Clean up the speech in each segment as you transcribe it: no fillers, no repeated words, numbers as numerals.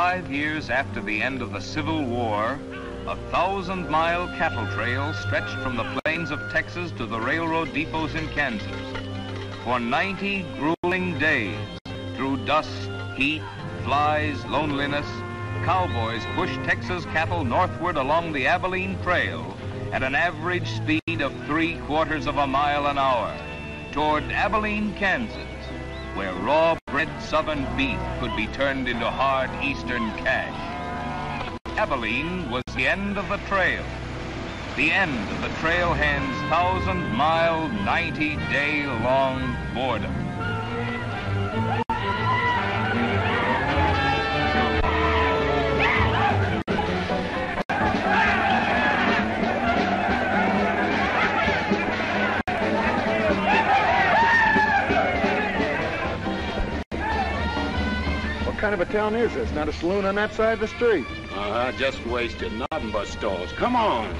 5 years after the end of the Civil War, a 1,000-mile cattle trail stretched from the plains of Texas to the railroad depots in Kansas. For 90 grueling days, through dust, heat, flies, loneliness, cowboys pushed Texas cattle northward along the Abilene Trail at an average speed of 3/4 of a mile an hour toward Abilene, Kansas, where raw-bred southern beef could be turned into hard eastern cash. Abilene was the end of the trail, the end of the trailhand's 1,000-mile, 90-day-long boredom. What kind of a town is this? Not a saloon on that side of the street. Just wasted. Nothing but stalls. Come on.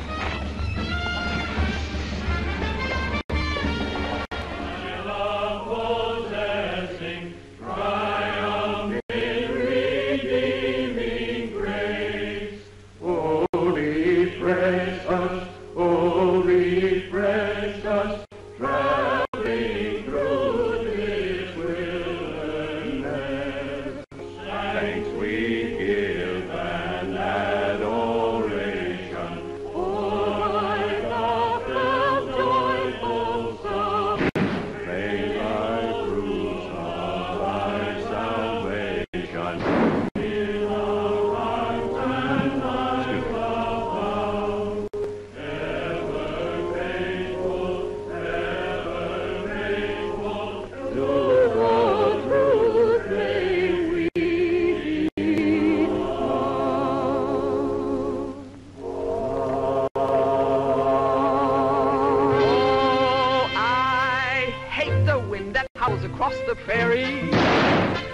Across the prairie,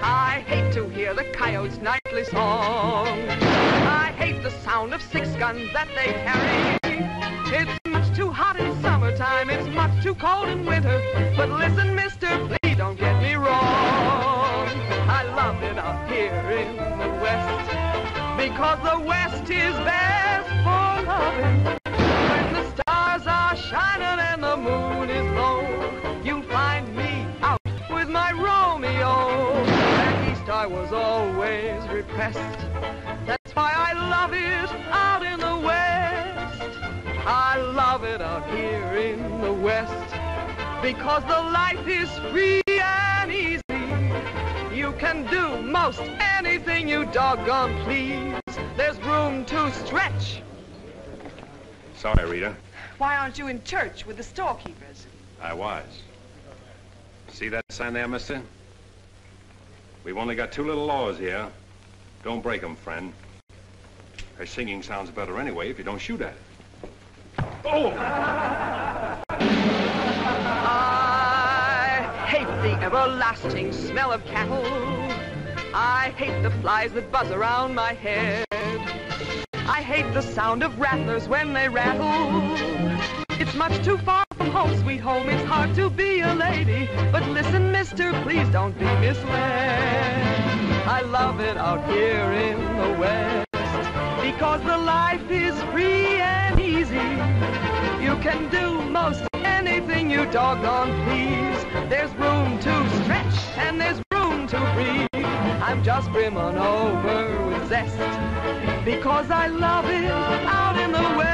I hate to hear the coyotes' nightly song. I hate the sound of 6 guns that they carry. It's much too hot in summertime, it's much too cold in winter. But listen, mister, please don't get me wrong. I love it up here in the West, because the West is best for loving. When the stars are shining and the moon is low, you'll find me out with my Romeo. Back east I was always repressed. That's why I love it out in the West. I love it out here in the West, because the life is free and easy. You can do most anything you doggone please. There's room to stretch. Sorry, Rita. Why aren't you in church with the storekeepers? I was. See that sign there, mister? We've only got 2 little laws here. Don't break them, friend. Her singing sounds better anyway if you don't shoot at it. Oh! I hate the everlasting smell of cattle. I hate the flies that buzz around my head. I hate the sound of rattlers when they rattle. It's much too far from home, sweet home. It's hard to be a lady. But listen, mister, please don't be misled. I love it out here in the West, because the life is free and easy. You can do most anything you doggone please. There's room to stretch and there's room to breathe. I'm just brimming over with zest, because I love it out in the West.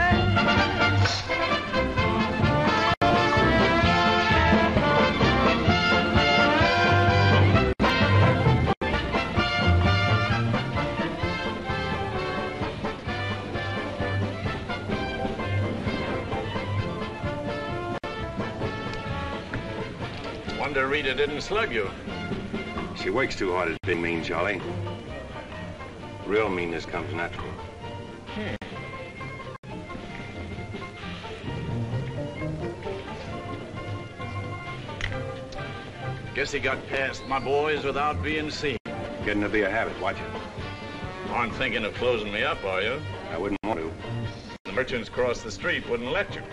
Wonder Rita didn't slug you. She works too hard at being mean, Charlie. Real meanness comes natural. Guess he got past my boys without being seen. Getting to be a habit, watch it. Aren't thinking of closing me up, are you? I wouldn't want to. The merchants across the street wouldn't let you.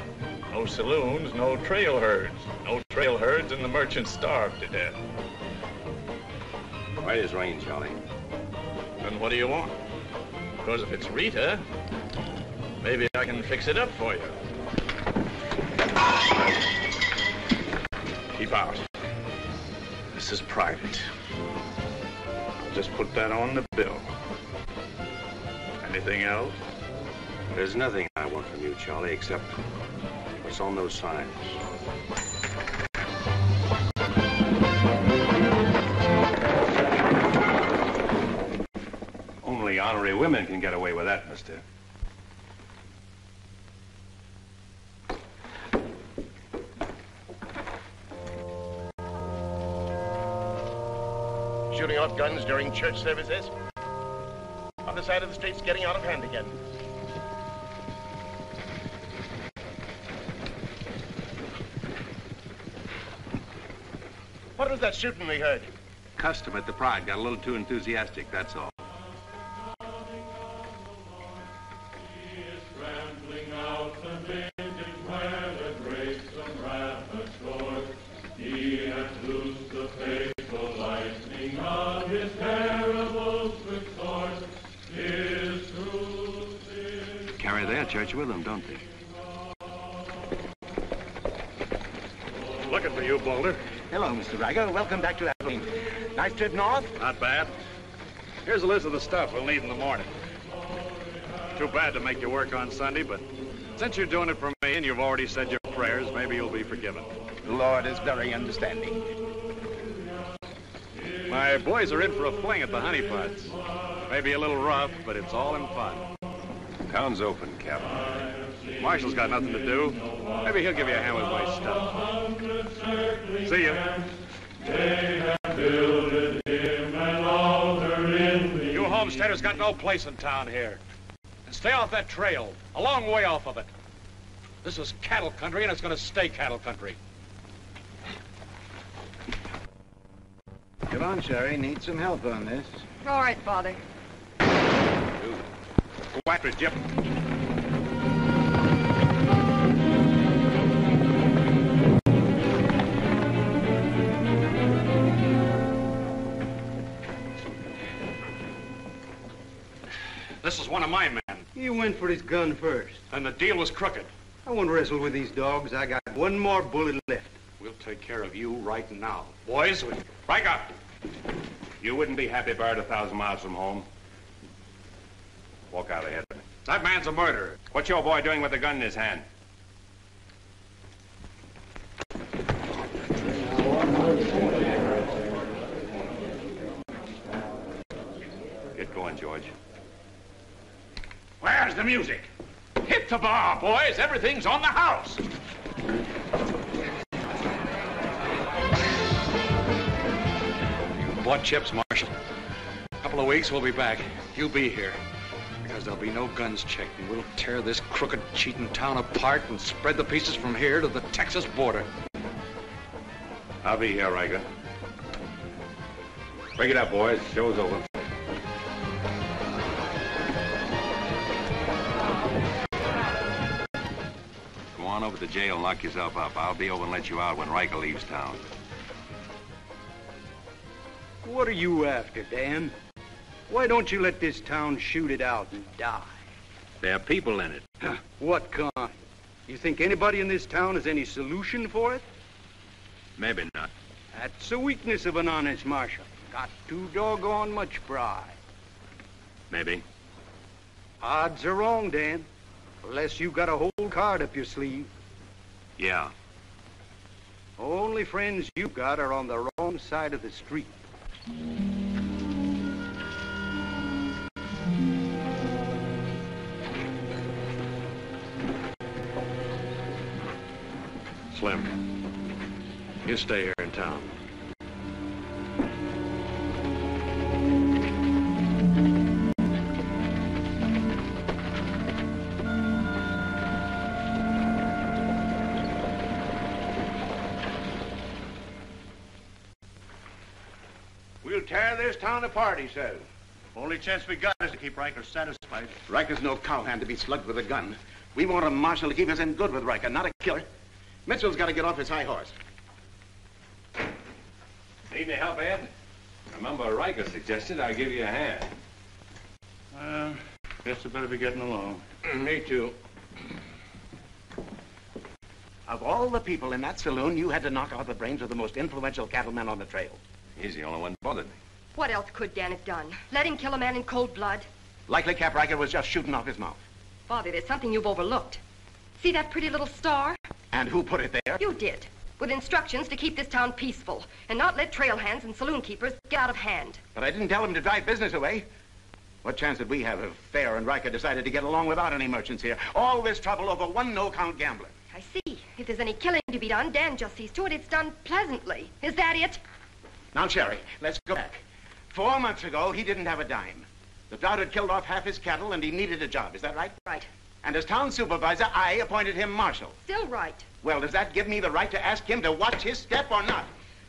No saloons, no trail herds. No trail herds, and the merchants starved to death. Right as rain, Charlie. Then what do you want? Because if it's Rita, maybe I can fix it up for you. Keep out. This is private. I'll just put that on the bill. Anything else? There's nothing I want from you, Charlie, except what's on those signs. Only honorary women can get away with that, mister. Shooting off guns during church services? Other side of the street's getting out of hand again. What was that shooting we heard? Custom at the Pride got a little too enthusiastic, that's all. Carry their church with them, don't they? Looking for you, Boulder. Hello, Mr. Rager. Welcome back to Abilene. Nice trip north? Not bad. Here's a list of the stuff we'll need in the morning. Too bad to make you work on Sunday, but since you're doing it for me and you've already said your prayers, maybe you'll be forgiven. The Lord is very understanding. My boys are in for a fling at the honeypots. Maybe a little rough, but it's all in fun. Town's open, Captain. Marshall's got nothing to do. Maybe he'll give you a hand with my stuff. See ya. You homesteaders got no place in town here. And stay off that trail, a long way off of it. This is cattle country, and it's going to stay cattle country. Come on, Sherry. Need some help on this. All right, Father. Go after it, Jip. This is one of my men. He went for his gun first. And the deal was crooked. I won't wrestle with these dogs. I got one more bullet left. We'll take care of you right now. Boys, Riker! You wouldn't be happy buried 1,000 miles from home. Walk out ahead of me. That man's a murderer. What's your boy doing with the gun in his hand? Get going, George. Where's the music? Hit the bar, boys. Everything's on the house. You bought chips, Marshal. A couple of weeks, we'll be back. You'll be here. Because there'll be no guns checked, and we'll tear this crooked, cheating town apart and spread the pieces from here to the Texas border. I'll be here, Riker. Break it up, boys. Show's over. Go on over to the jail and lock yourself up. I'll be over and let you out when Riker leaves town. What are you after, Dan? Why don't you let this town shoot it out and die? There are people in it. What kind? You think anybody in this town has any solution for it? Maybe not. That's a weakness of an honest marshal. Got too doggone much pride. Maybe. Odds are wrong, Dan. Unless you got a whole card up your sleeve. Yeah. Only friends you've got are on the wrong side of the street. Slim, you stay here in town. We'll tear this town apart, he says. Only chance we got is to keep Riker satisfied. Riker's no cowhand to be slugged with a gun. We want a marshal to keep us in good with Riker, not a killer. Mitchell's got to get off his high horse. Need any help, Ed? Remember, Riker suggested I give you a hand. Guess I better be getting along. Me too. Of all the people in that saloon, you had to knock out the brains of the most influential cattleman on the trail. He's the only one that bothered me. What else could Dan have done? Let him kill a man in cold blood? Likely Cap Riker was just shooting off his mouth. Father, there's something you've overlooked. See that pretty little star? And who put it there? You did. With instructions to keep this town peaceful and not let trail hands and saloon keepers get out of hand. But I didn't tell him to drive business away. What chance did we have if Fair and Riker decided to get along without any merchants here? All this trouble over one no-count gambler. I see. If there's any killing to be done, Dan just sees to it it's done pleasantly. Is that it? Now, Sherry, let's go back. 4 months ago, he didn't have a dime. The drought had killed off half his cattle, and he needed a job. Is that right? Right. And as town supervisor, I appointed him marshal. Still right. Well, does that give me the right to ask him to watch his step or not?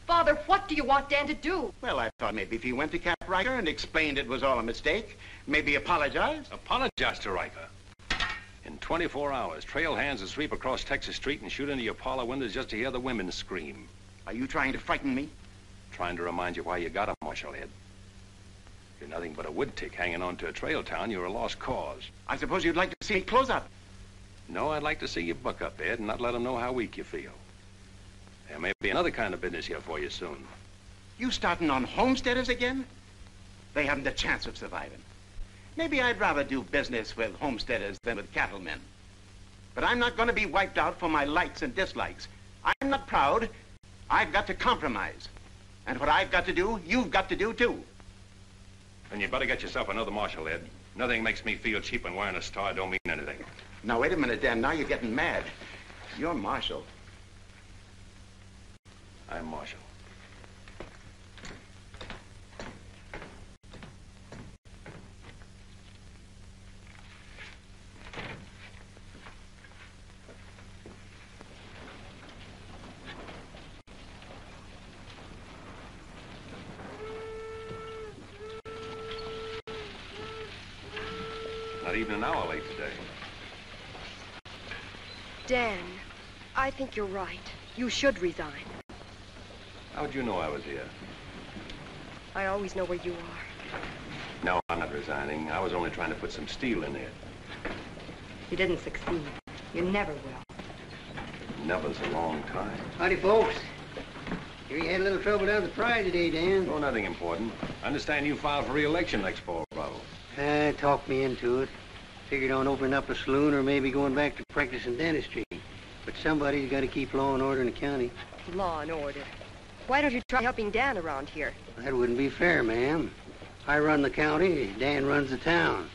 Father, what do you want Dan to do? Well, I thought maybe if he went to Cap Riker and explained it was all a mistake, maybe apologize. Apologize to Riker. In 24 hours, trail hands will sweep across Texas Street and shoot into your parlor windows just to hear the women scream. Are you trying to frighten me? Trying to remind you why you got a marshal head. You're nothing but a wood tick hanging on to a trail town. You're a lost cause. I suppose you'd like to see me close up. No, I'd like to see you buck up, Ed, and not let them know how weak you feel. There may be another kind of business here for you soon. You starting on homesteaders again? They haven't a chance of surviving. Maybe I'd rather do business with homesteaders than with cattlemen. But I'm not going to be wiped out for my likes and dislikes. I'm not proud. I've got to compromise. And what I've got to do, you've got to do too. And you better get yourself another marshal, Ed. Nothing makes me feel cheap when wearing a star don't mean anything. Now, wait a minute, Dan. Now you're getting mad. You're marshal. I'm marshal. Not even an hour late today. Dan, I think you're right. You should resign. How'd you know I was here? I always know where you are. No, I'm not resigning. I was only trying to put some steel in there. You didn't succeed. You never will. Never's a long time. Howdy, folks. Here you had a little trouble down at the Pride today, Dan. Oh, nothing important. I understand you filed for re-election next fall, Bravo. Talked me into it. Figured on opening up a saloon or maybe going back to practicing dentistry. But somebody's got to keep law and order in the county. Law and order. Why don't you try helping Dan around here? That wouldn't be fair, ma'am. I run the county, Dan runs the town.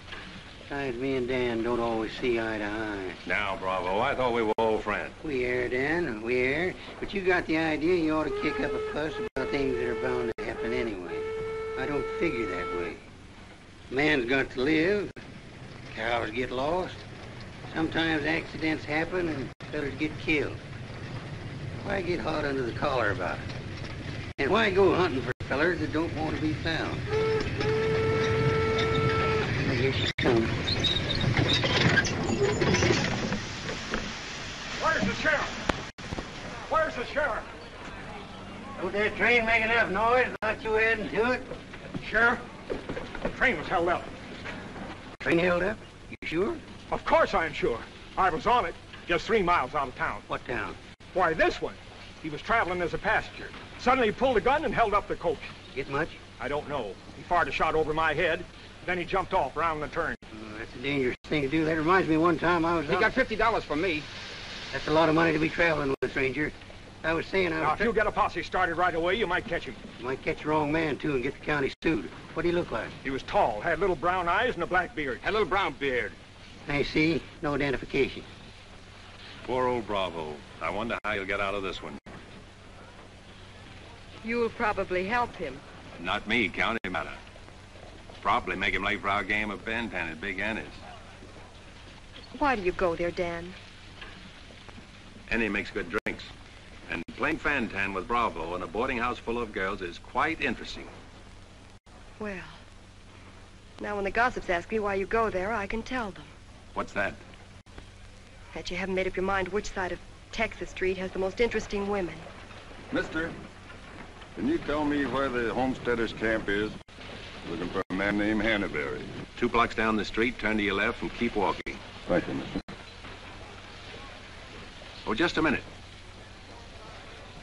Besides, me and Dan don't always see eye to eye. Now, Bravo, I thought we were old friends. We are, Dan, we are. But you got the idea you ought to kick up a fuss about things that are bound to happen anyway. I don't figure that way. Man's got to live. Cows get lost. Sometimes accidents happen and fellas get killed. Why get hot under the collar about it? And why go hunting for fellers that don't want to be found? Here she comes. Where's the sheriff? Where's the sheriff? Don't that train make enough noise without you heading to it? Sheriff, the train was held up. Train held up? You sure? Of course I'm sure. I was on it, just 3 miles out of town. What town? Why, this one. He was traveling as a passenger. Suddenly he pulled a gun and held up the coach. Get much? I don't know. He fired a shot over my head. Then he jumped off around the turn. That's a dangerous thing to do. That reminds me one time I was He got $50 from me. That's a lot of money to be traveling with, stranger. I was saying I was... Now, if you get a posse started right away, you might catch him. You might catch the wrong man, too, and get the county sued. What do he look like? He was tall, had little brown eyes and a black beard. Had a little brown beard. I see. No identification. Poor old Bravo. I wonder how you'll get out of this one. You'll probably help him. Not me, county matter. Probably make him late for our game of Bantan at Big Annie's. Why do you go there, Dan? Annie makes good drinks. And playing Fantan with Bravo in a boarding house full of girls is quite interesting. Well, now when the gossips ask me why you go there, I can tell them. What's that? That you haven't made up your mind which side of Texas Street has the most interesting women. Mister, can you tell me where the homesteaders' camp is? Looking for a man named Hannaberry. 2 blocks down the street, turn to your left, and keep walking. Right, then, mister. Oh, just a minute.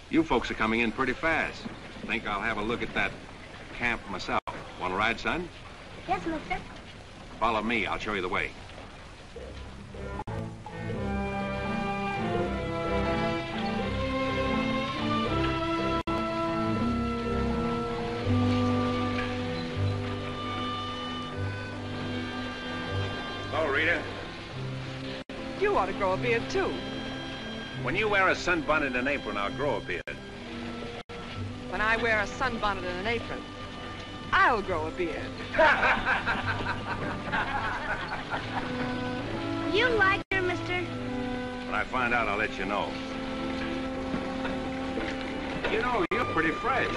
You folks are coming in pretty fast. Think I'll have a look at that camp myself. Want to ride, son? Yes, mister. Follow me. I'll show you the way. Hello, Rita. You ought to grow a beard, too. When you wear a sunbonnet and an apron, I'll grow a beard. When I wear a sunbonnet and an apron, I'll grow a beard. You like her, mister? When I find out, I'll let you know. You know, you're pretty fresh.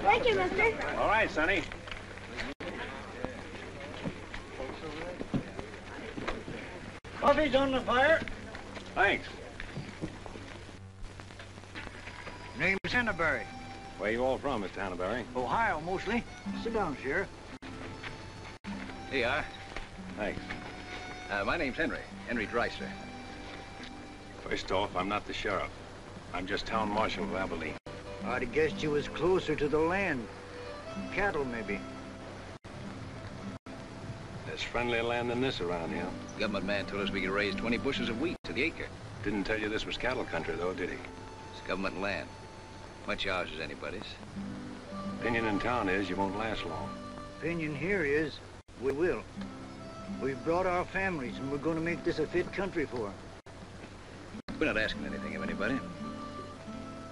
Thank you, mister. All right, Sonny. Coffee's on the fire. Thanks. Name's Hannaberry. Where you all from, Mr. Hannaberry? Ohio, mostly. Sit down, Sheriff. Here you are. Thanks. My name's Henry Dreiser. First off, I'm not the sheriff. I'm just town marshal of Abilene. I'd have guessed you was closer to the land. Cattle, maybe. There's friendlier land than this around here. Government man told us we could raise 20 bushels of wheat to the acre. Didn't tell you this was cattle country, though, did he? It's government land. Much ours as anybody's. Opinion in town is you won't last long. Opinion here is we will. We've brought our families, and we're going to make this a fit country for 'em. We're not asking anything of anybody.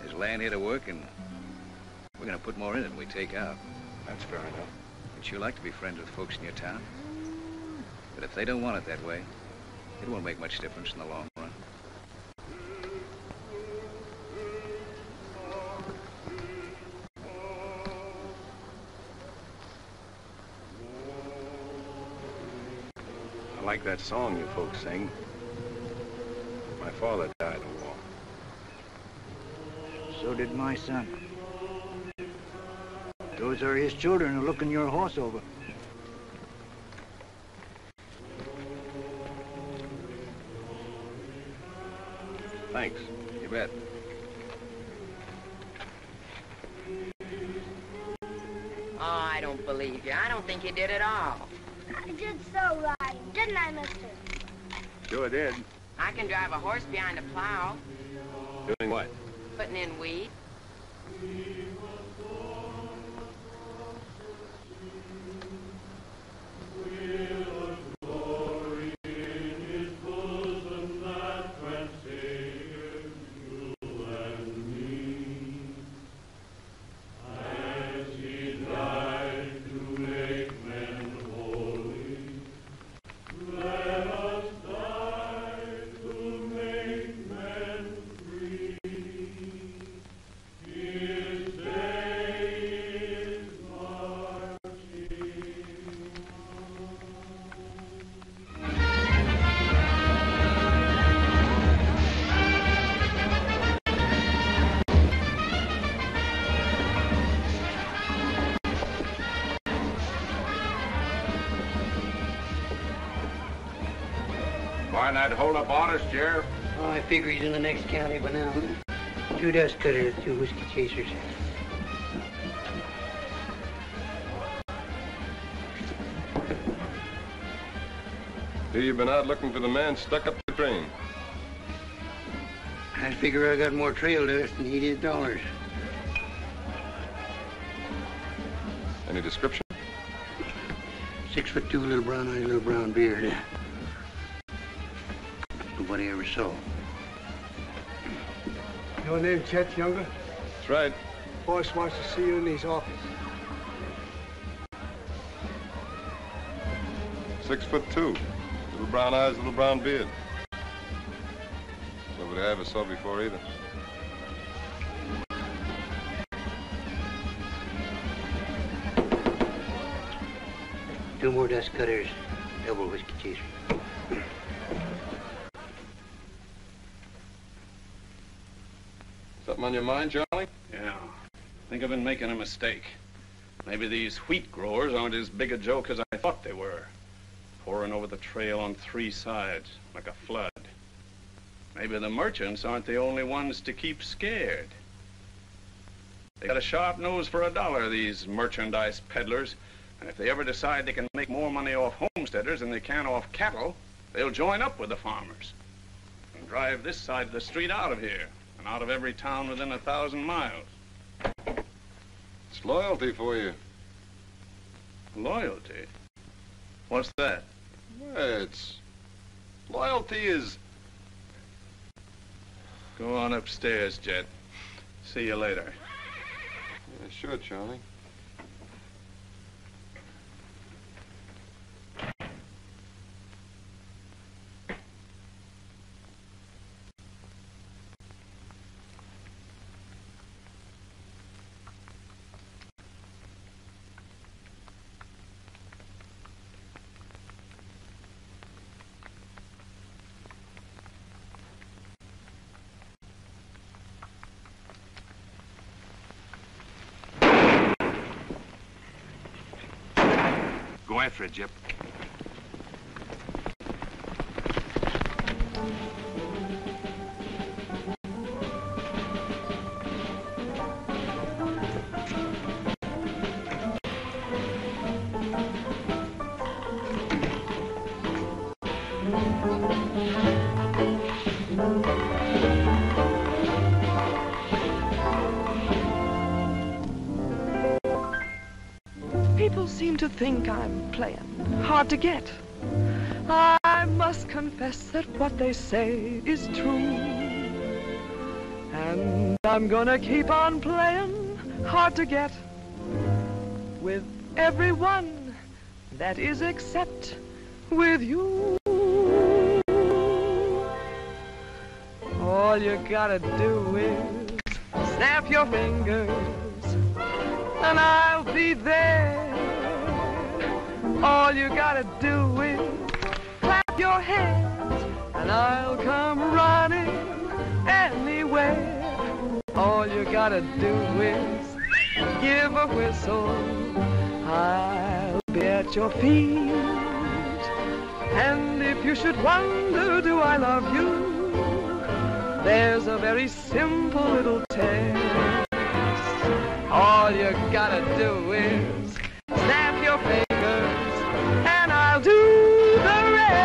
There's land here to work, and we're going to put more in it than we take out. That's fair enough. We'd sure like to be friends with folks in your town. But if they don't want it that way, it won't make much difference in the long run. I like that song you folks sing. My father died in the war. So did my son. Those are his children who are looking your horse over. Thanks. You bet. Oh, I don't believe you. I don't think you did at all. I did so right, didn't I, mister? Sure did. I can drive a horse behind a plow, Doing what? putting in wheat. Find that hold-up artist, Sheriff? Oh, I figure he's in the next county by now. 2 dust cutters, 2 whiskey chasers. Here you've been out looking for the man stuck up the train. I figure I got more trail dust than he did dollars. Any description? 6'2", little brown eyes, little brown beard. Nobody ever saw. Your name Chet Younger? That's right. Boss wants to see you in his office. 6'2", little brown eyes, little brown beard. Nobody I ever saw before either. 2 more dust cutters, double whiskey chaser. Something on your mind, Charlie? Yeah. I think I've been making a mistake. Maybe these wheat growers aren't as big a joke as I thought they were. Pouring over the trail on 3 sides, like a flood. Maybe the merchants aren't the only ones to keep scared. They got a sharp nose for $1, these merchandise peddlers. And if they ever decide they can make more money off homesteaders than they can off cattle, they'll join up with the farmers and drive this side of the street out of here and out of every town within 1,000 miles. It's loyalty for you. Loyalty? What's that? Well, loyalty is... Go on upstairs, Jet. See you later. Yeah, sure, Charlie. Go after it, Jip. People seem to think I'm playing hard to get. I must confess that what they say is true. And I'm gonna keep on playing hard to get with everyone, that is except with you. All you gotta do is snap your fingers and I'll be there. All you gotta do is clap your hands and I'll come running anywhere. All you gotta do is give a whistle. I'll be at your feet. And if you should wonder, do I love you? There's a very simple little test. All you gotta do is snap your fingers and I'll do the rest.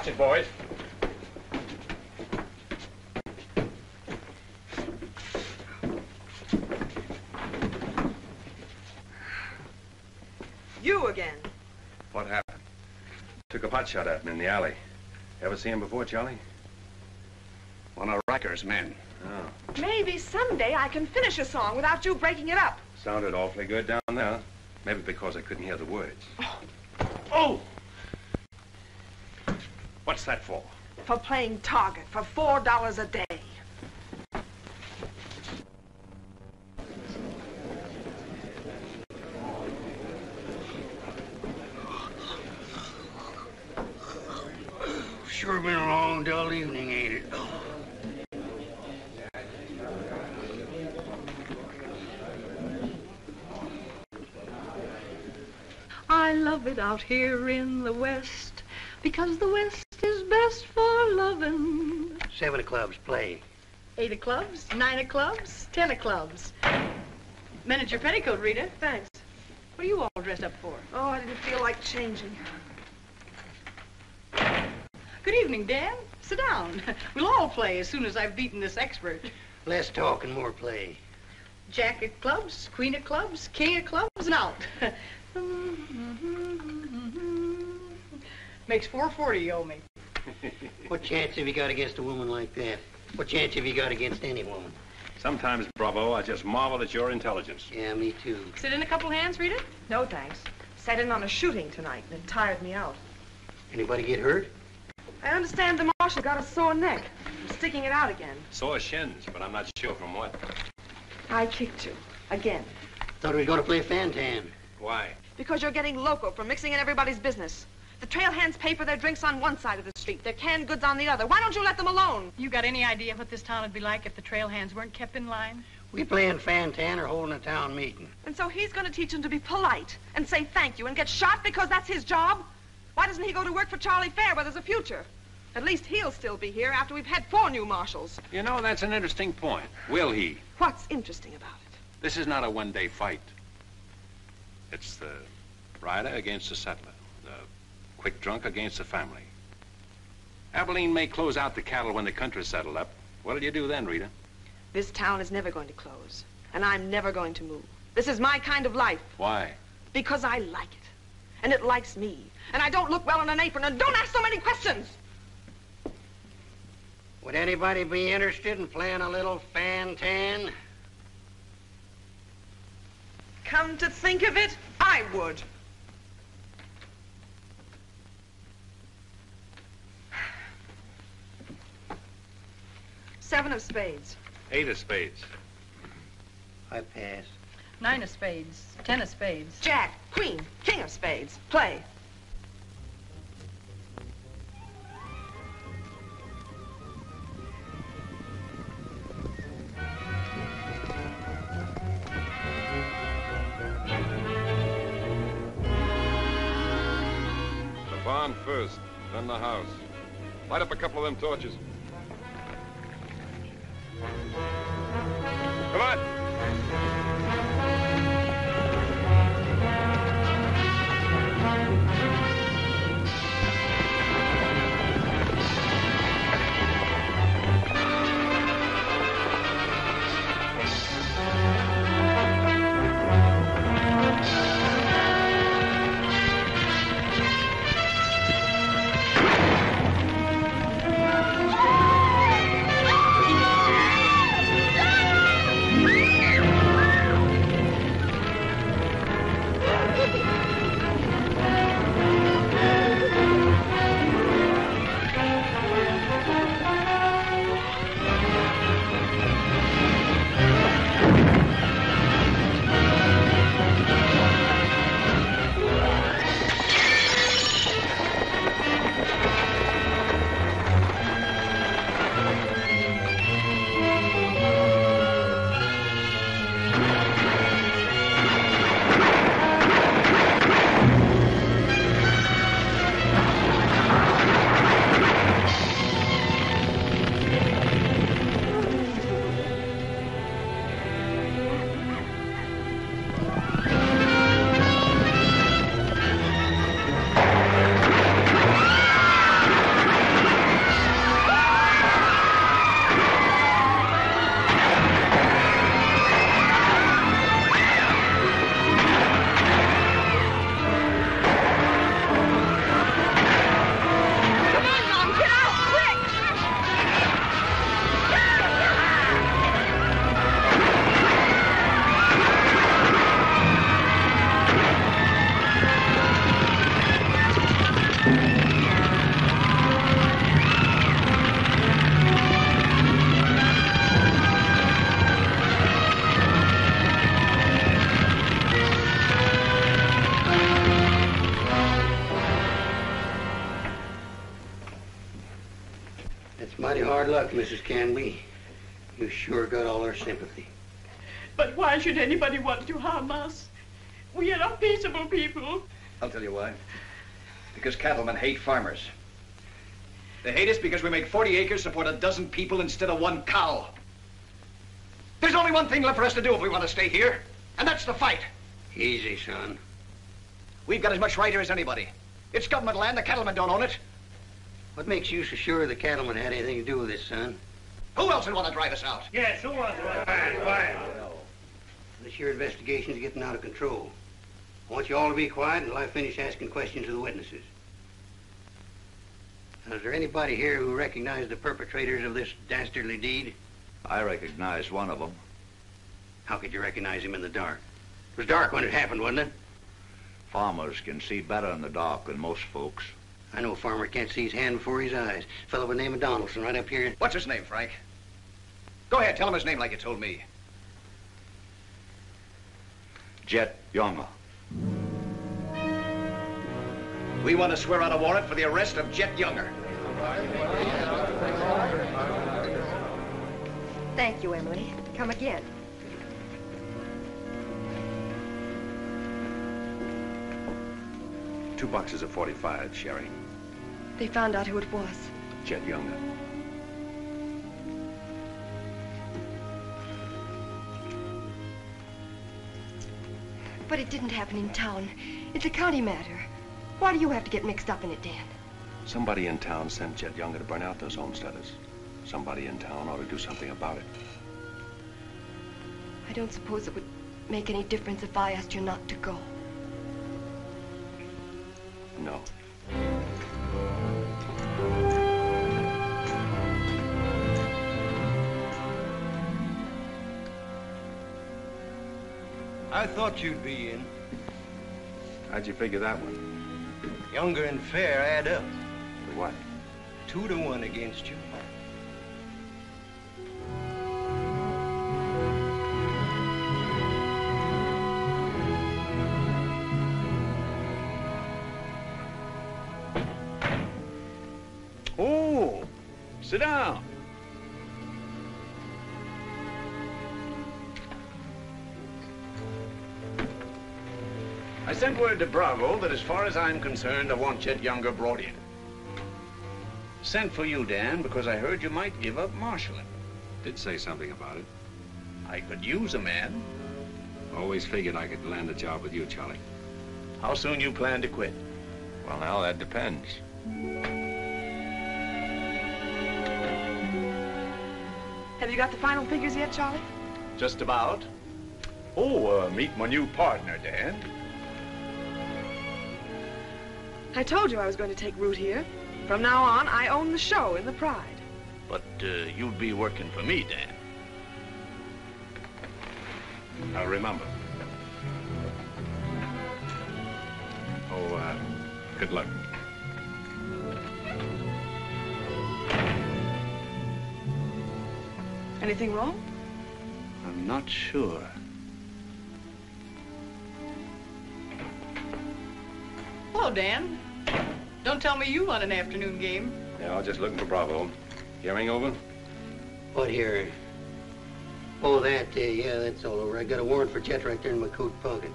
Watch it, boys. You again. What happened? Took a pot shot at me in the alley. Ever see him before, Charlie? One of Ricker's men. Oh. Maybe someday I can finish a song without you breaking it up. Sounded awfully good down there. Maybe because I couldn't hear the words. Oh! What's that for? For playing target for $4 a day. Sure been a long, dull evening, ain't it? I love it out here in the West, because the West is best for loving. 7 of clubs, play. 8 of clubs, 9 of clubs, 10 of clubs. Miniature petticoat, Rita. Thanks. What are you all dressed up for? Oh, I didn't feel like changing. Good evening, Dan. Sit down. We'll all play as soon as I've beaten this expert. Less talk and more play. Jack of clubs, queen of clubs, king of clubs, and out. Makes $4.40 you owe me. What chance have you got against a woman like that? What chance have you got against any woman? Sometimes, Bravo, I just marvel at your intelligence. Yeah, me too. Sit in a couple hands, Rita? No, thanks. Sat in on a shooting tonight, and it tired me out. Anybody get hurt? I understand the marshal got a sore neck. I'm sticking it out again. Sore shins, but I'm not sure from what. I kicked you. Again. Thought we were going to play Fantan. Why? Because you're getting loco for mixing in everybody's business. The trail hands pay for their drinks on one side of the street, their canned goods on the other. Why don't you let them alone? You got any idea what this town would be like if the trail hands weren't kept in line? We playing Fantan or holding a town meeting. And so he's going to teach them to be polite and say thank you and get shot because that's his job? Why doesn't he go to work for Charlie Fair where there's a future? At least he'll still be here after we've had 4 new marshals. You know, that's an interesting point. Will he? What's interesting about it? This is not a one-day fight. It's the rider against the settler. The quick drunk against the family. Abilene may close out the cattle when the country's settled up. What'll you do then, Rita? This town is never going to close, and I'm never going to move. This is my kind of life. Why? Because I like it, and it likes me, and I don't look well in an apron, and don't ask so many questions. Would anybody be interested in playing a little Fantan? Come to think of it, I would. Seven of spades. 8 of spades. I pass. 9 of spades, 10 of spades. Jack, queen, king of spades. Play. The barn first, then the house. Light up a couple of them torches. Come on! Ah! Hard luck, Mrs. Canby. You sure got all our sympathy. But why should anybody want to harm us? We are peaceable people. I'll tell you why. Because cattlemen hate farmers. They hate us because we make 40 acres support a dozen people instead of one cow. There's only one thing left for us to do if we want to stay here, and that's to fight. Easy, son. We've got as much right here as anybody. It's government land. The cattlemen don't own it. What makes you so sure the cattlemen had anything to do with this, son? Who else would want to drive us out? Yes, who wants to? This your investigation's getting out of control. I want you all to be quiet until I finish asking questions of the witnesses. Now, is there anybody here who recognized the perpetrators of this dastardly deed? I recognize one of them. How could you recognize him in the dark? It was dark when it happened, wasn't it? Farmers can see better in the dark than most folks. I know a farmer can't see his hand before his eyes. A fellow by the name of Donaldson right up here. What's his name, Frank? Go ahead, tell him his name like you told me. Jet Younger. We want to swear out a warrant for the arrest of Jet Younger. Thank you, Emily. Come again. Two boxes of 45, Sherry. They found out who it was. Jet Younger. But it didn't happen in town. It's a county matter. Why do you have to get mixed up in it, Dan? Somebody in town sent Jet Younger to burn out those homesteaders. Somebody in town ought to do something about it. I don't suppose it would make any difference if I asked you not to go. No. I thought you'd be in. How'd you figure that one? Younger and Fair add up. For what? 2 to 1 against you. Oh, sit down. I sent word to Bravo that as far as I'm concerned, I want Jet Younger brought in. Sent for you, Dan, because I heard you might give up marshalling. Did say something about it. I could use a man. Always figured I could land a job with you, Charlie. How soon you plan to quit? Well, now, that depends. Have you got the final figures yet, Charlie? Just about. Oh, meet my new partner, Dan. I told you I was going to take root here. From now on, I own the show in the Pride. But you'd be working for me, Dan. I'll remember. Oh, good luck. Anything wrong? I'm not sure. Hello, Dan. Don't tell me you won an afternoon game. Yeah, I was just looking for Bravo. Hearing over? What here? Oh, that, yeah, that's all over. I got a warrant for Chet right there in my coat pocket.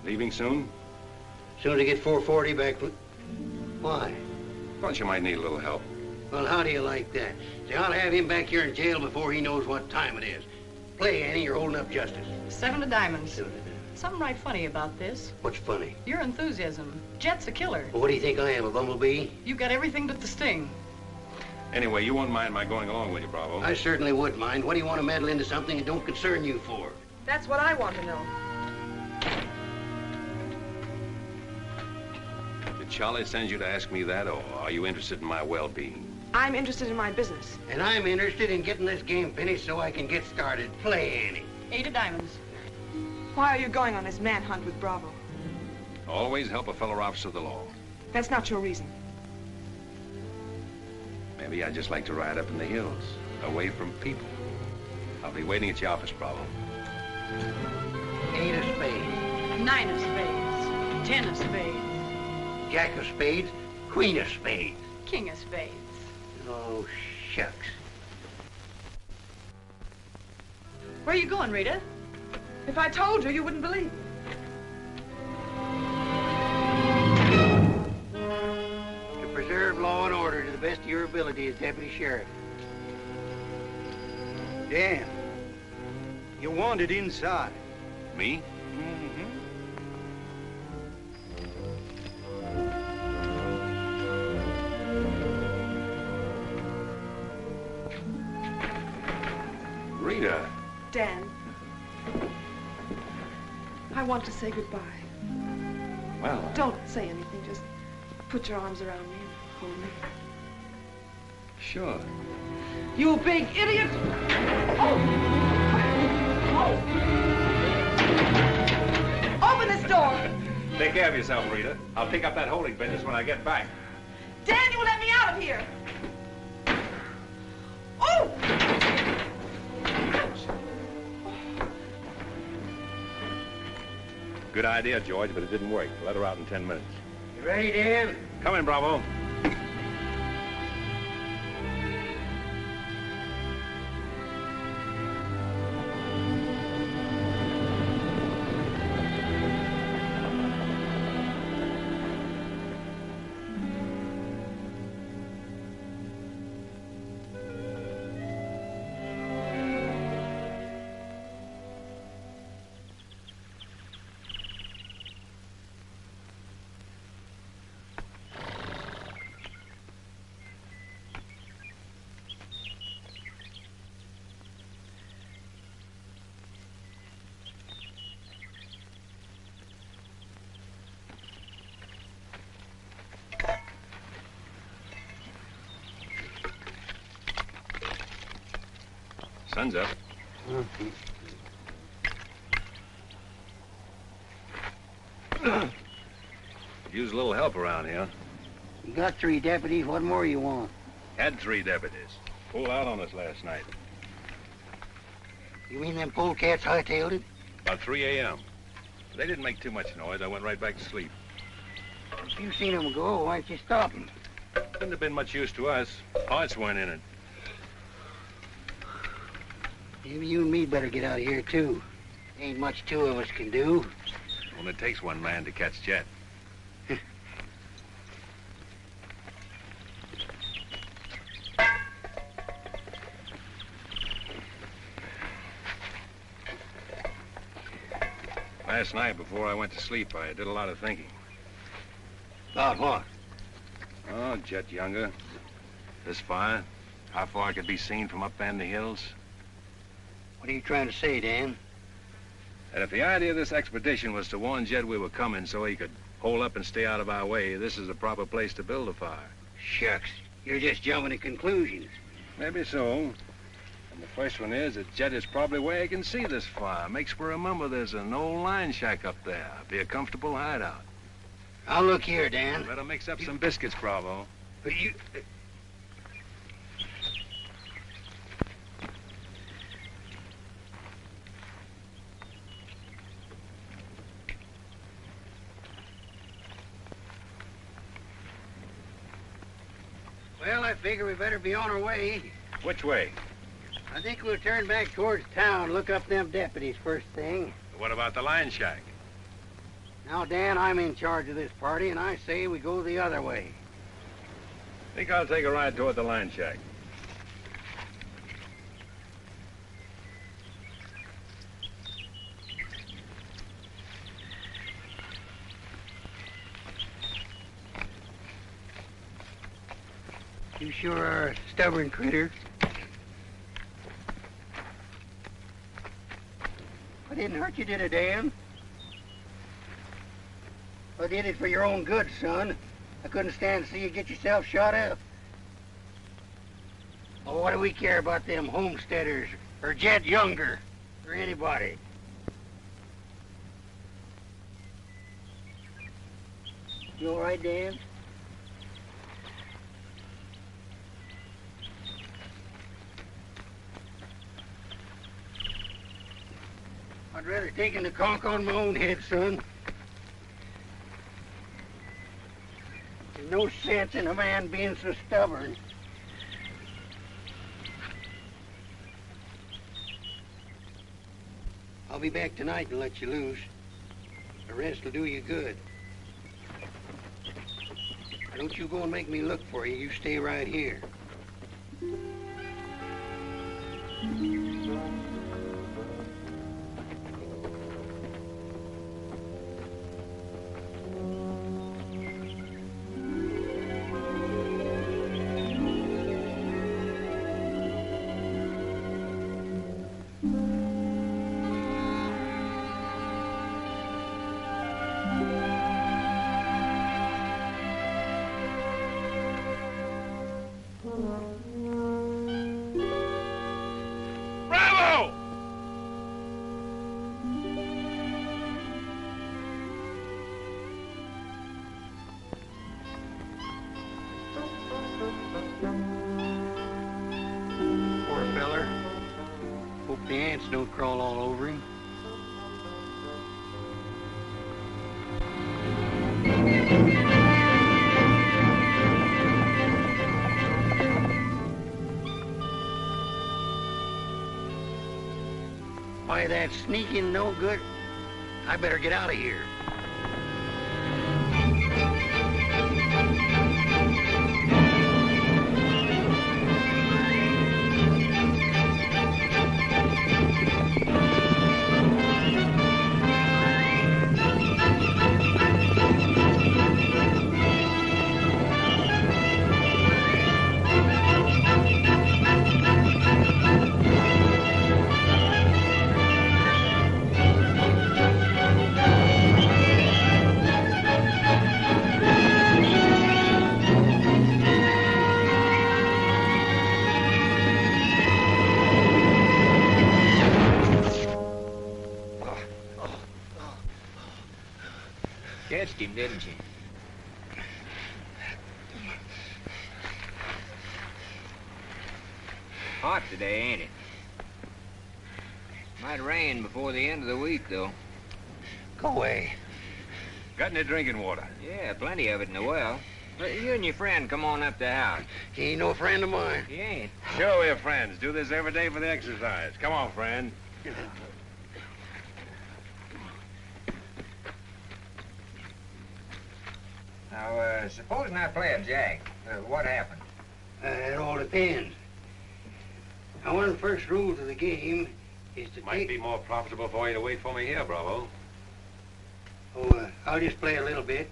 Leaving soon? As soon as I get 440 back. Why? Thought you might need a little help. Well, how do you like that? See, I'll have him back here in jail before he knows what time it is. Play, Annie, you're holding up justice. 7 of diamonds. Something right funny about this. What's funny? Your enthusiasm. Jet's a killer. Well, what do you think I am, a bumblebee? You got everything but the sting. Anyway, you won't mind my going along with you, Bravo. I certainly would mind. What do you want to meddle into something that don't concern you for? That's what I want to know. Did Charlie send you to ask me that, or are you interested in my well-being? I'm interested in my business. And I'm interested in getting this game finished so I can get started. Play, Annie. 8 of diamonds. Why are you going on this manhunt with Bravo? Always help a fellow officer of the law. That's not your reason. Maybe I'd just like to ride up in the hills, away from people. I'll be waiting at your office, Bravo. 8 of spades. 9 of spades. 10 of spades. Jack of spades. Queen of spades. King of spades. Oh, shucks. Where are you going, Rita? If I told you, you wouldn't believe me. To preserve law and order to the best of your ability as deputy sheriff. Dan, you're wanted inside. Me? Rita. Dan, I want to say goodbye. Well, Don't say anything. Just put your arms around me and hold me. sure. You big idiot! Oh. Open this door! Take care of yourself, Rita. I'll pick up that holding business when I get back. Dan, you let me out of here! Oh! Good idea, George, but it didn't work. Let her out in 10 minutes. You ready, Dan? Come in, Bravo. Sun's up. Use a little help around here. You got 3 deputies. What more you want? Had 3 deputies. Pulled out on us last night. You mean them polecats hightailed it? About 3 a.m. They didn't make too much noise. I went right back to sleep. If you seen them go, why didn't you stop them? Couldn't have been much use to us. Parts weren't in it. Maybe you and me better get out of here, too. Ain't much 2 of us can do. Only takes 1 man to catch Jet. Last night, before I went to sleep, I did a lot of thinking. About what? Oh, Jet Younger. This fire. How far it could be seen from up in the hills. What are you trying to say, Dan? And if the idea of this expedition was to warn Jed we were coming so he could hole up and stay out of our way, this is the proper place to build a fire. Shucks. You're just jumping to conclusions. Maybe so. And the first one is that Jed is probably where he can see this fire. Makes me remember there's an old line shack up there. Be a comfortable hideout. Now look here, Dan. Better mix up some biscuits, Bravo. But you... Well, I figure we better be on our way. Which way? I think we'll turn back towards town, look up them deputies first thing. What about the line shack? Now, Dan, I'm in charge of this party, and I say we go the other way. Think I'll take a ride toward the line shack. You sure are a stubborn critter. I didn't hurt you, did I, Dan? I did it for your own good, son. I couldn't stand to see you get yourself shot up. Oh, what do we care about them homesteaders, or Jed Younger, or anybody? You all right, Dan? I'd rather take the conk on my own head, son. There's no sense in a man being so stubborn. I'll be back tonight and let you loose. The rest will do you good. Don't you go and make me look for you. You stay right here. The ants don't crawl all over him. Why, that's sneaking no good. I better get out of here. Catched him, didn't you? Hot today, ain't it? Might rain before the end of the week, though. Go away. Got any drinking water? Yeah, plenty of it in the well. But you and your friend come on up to the house. He ain't no friend of mine. He ain't. Sure, we're friends. Do this every day for the exercise. Come on, friend. Now, supposing I play a jack, what happened? It all depends. Now, one of the first rules of the game is to Might be more profitable for you to wait for me here, Bravo. Oh, I'll just play a little bit.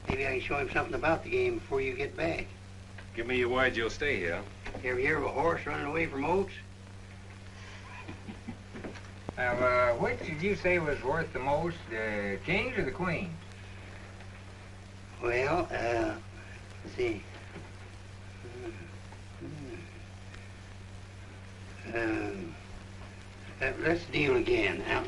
Maybe I can show him something about the game before you get back. Give me your word you'll stay here. You ever hear of a horse running away from oats? Now, which did you say was worth the most, the kings or the queens? Well, let's see. Let's deal again. Now,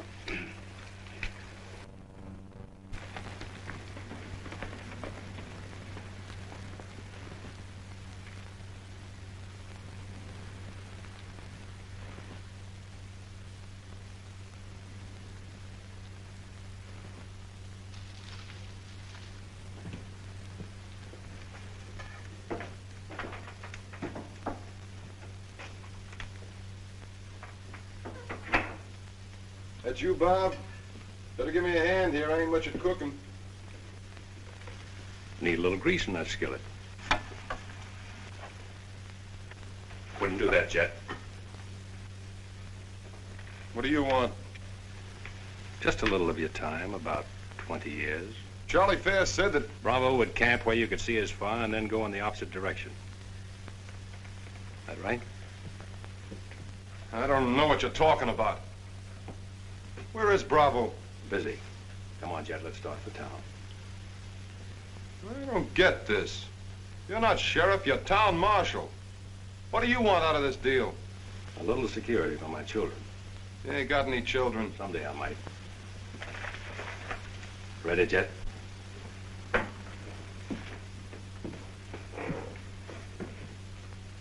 That you, Bob? Better give me a hand here. I ain't much at cooking. Need a little grease in that skillet. Wouldn't do that, Jet. What do you want? Just a little of your time, about 20 years. Charlie Fair said that... Bravo would camp where you could see his far and then go in the opposite direction. That right? I don't know what you're talking about. Where is Bravo? Busy. Come on, Jet, let's start for town. I don't get this. You're not sheriff, you're town marshal. What do you want out of this deal? A little security for my children. You ain't got any children. Someday I might. Ready, Jet?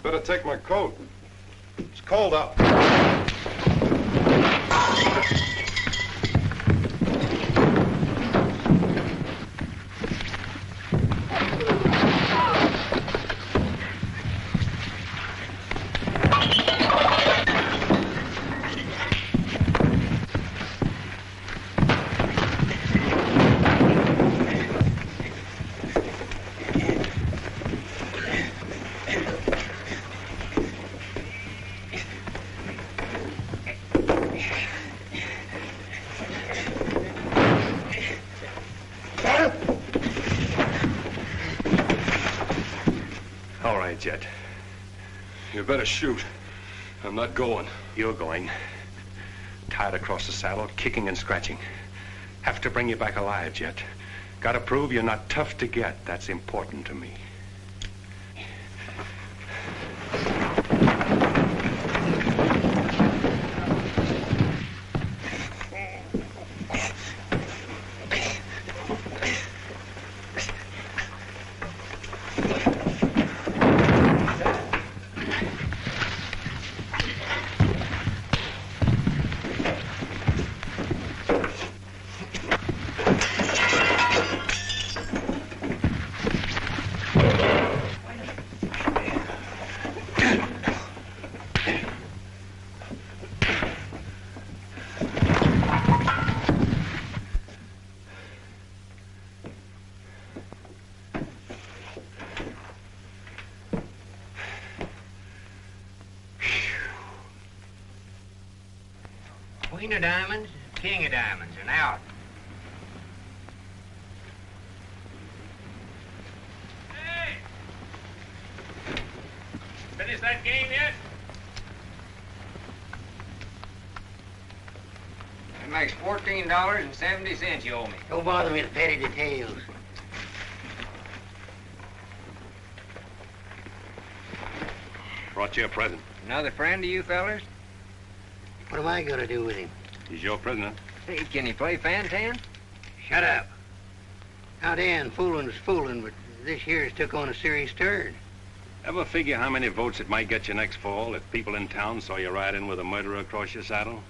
Better take my coat. It's cold out. right, Jet. You better shoot. I'm not going. You're going. Tied across the saddle, kicking and scratching. Have to bring you back alive, Jet. Gotta prove you're not tough to get. That's important to me. Queen of diamonds, king of diamonds, and out. Hey! Finish that game yet? That makes $14.70 you owe me. Don't bother me with petty details. Brought you a present. Another friend of you fellers? What am I gonna do with him? He's your prisoner. Hey, can he play fan-tan? Shut up. Now, Dan, fooling's fooling, but this here's took on a serious turn. Ever figure how many votes it might get you next fall if people in town saw you ride in with a murderer across your saddle?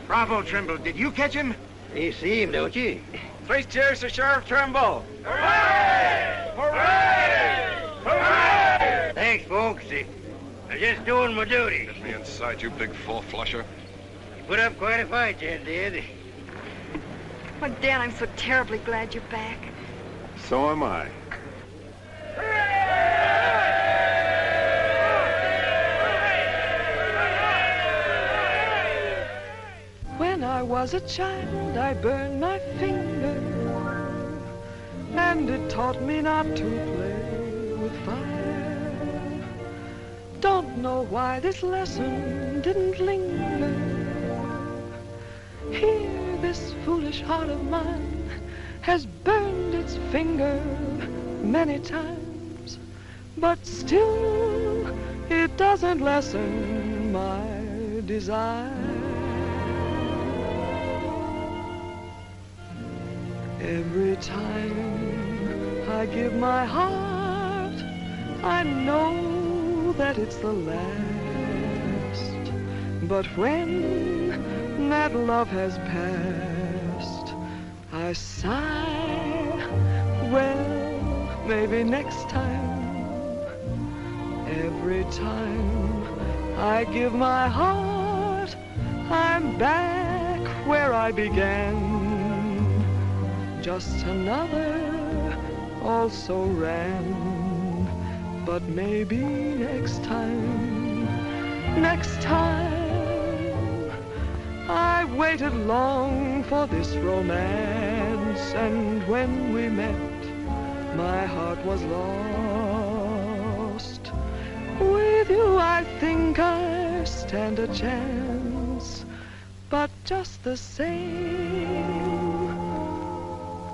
Bravo, Trimble. Did you catch him? You see him, don't you? Three cheers to Sheriff Trimble. Hooray! Hooray! Hooray! Thanks, folks. I'm just doing my duty. Get me inside, you big four-flusher. You put up quite a fight, Jet did. Oh, Dan, I'm so terribly glad you're back. So am I. When I was a child, I burned my finger, and it taught me not to play with fire. Don't know why this lesson didn't linger. Here, this foolish heart of mine has burned its finger many times, but still it doesn't lessen my desire. Every time I give my heart, I know that it's the last. But when that love has passed, I sigh, well, maybe next time. Every time I give my heart, I'm back where I began. Just another also ran, but maybe next time, I waited long for this romance, and when we met, my heart was lost. With you, I think I stand a chance, but just the same,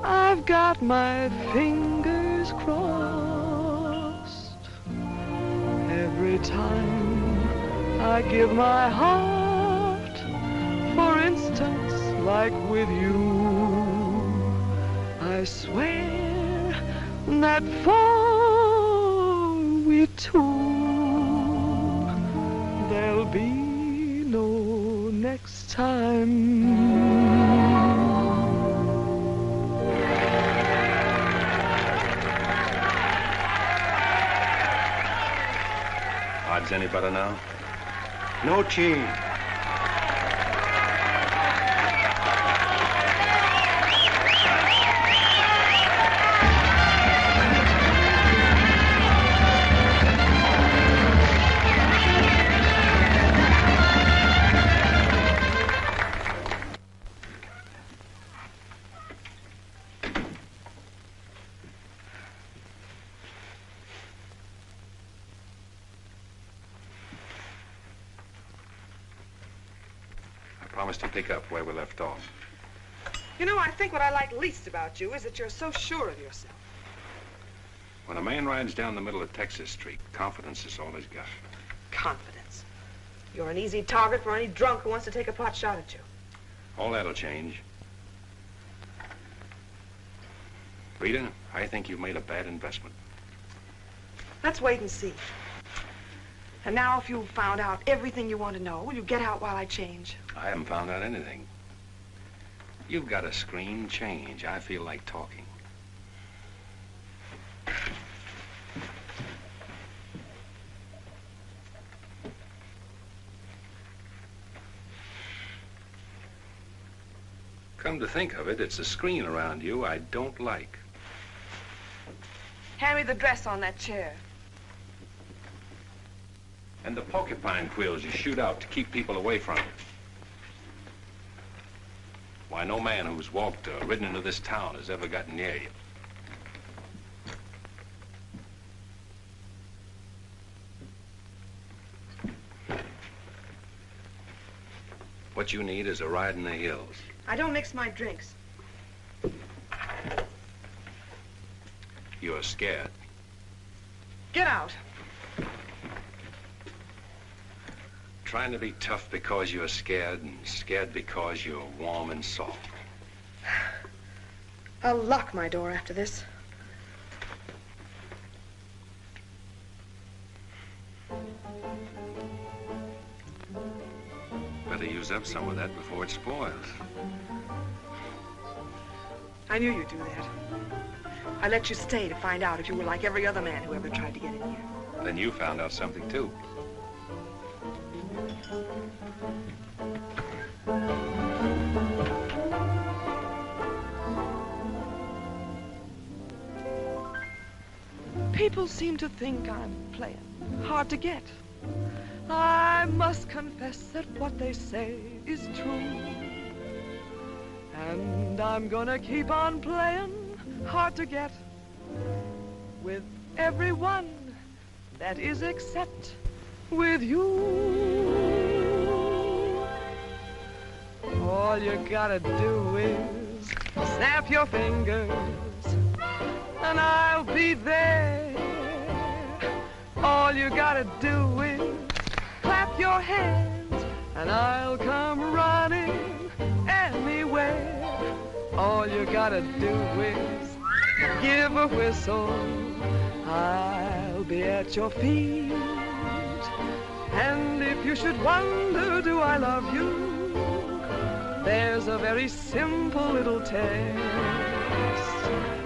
I've got my fingers crossed. Every time I give my heart, for instance, like with you, I swear that for we two, there'll be no next time. odds any better now? No change. Promise to pick up where we left off. You know, I think what I like least about you is that you're so sure of yourself. When a man rides down the middle of Texas Street, confidence is all he's got. Confidence. You're an easy target for any drunk who wants to take a pot shot at you. All that'll change. Rita, I think you've made a bad investment. Let's wait and see. And now, if you've found out everything you want to know, will you get out while I change? I haven't found out anything. You've got a scream change. I feel like talking. Come to think of it, it's the screen around you I don't like. Hand me the dress on that chair. And the porcupine quills you shoot out to keep people away from you. Why, no man who's walked or ridden into this town has ever gotten near you. What you need is a ride in the hills. I don't mix my drinks. You're scared. Get out. Trying to be tough because you're scared, and scared because you're warm and soft. I'll lock my door after this. Better use up some of that before it spoils. I knew you'd do that. I let you stay to find out if you were like every other man who ever tried to get in here. Then you found out something, too. People seem to think I'm playing hard to get. I must confess that what they say is true. And I'm gonna keep on playing hard to get with everyone, that is except with you. All you gotta do is snap your fingers and I'll be there. All you gotta do is clap your hands and I'll come running anywhere. All you gotta do is give a whistle, I'll be at your feet. And if you should wonder, do I love you? There's a very simple little test.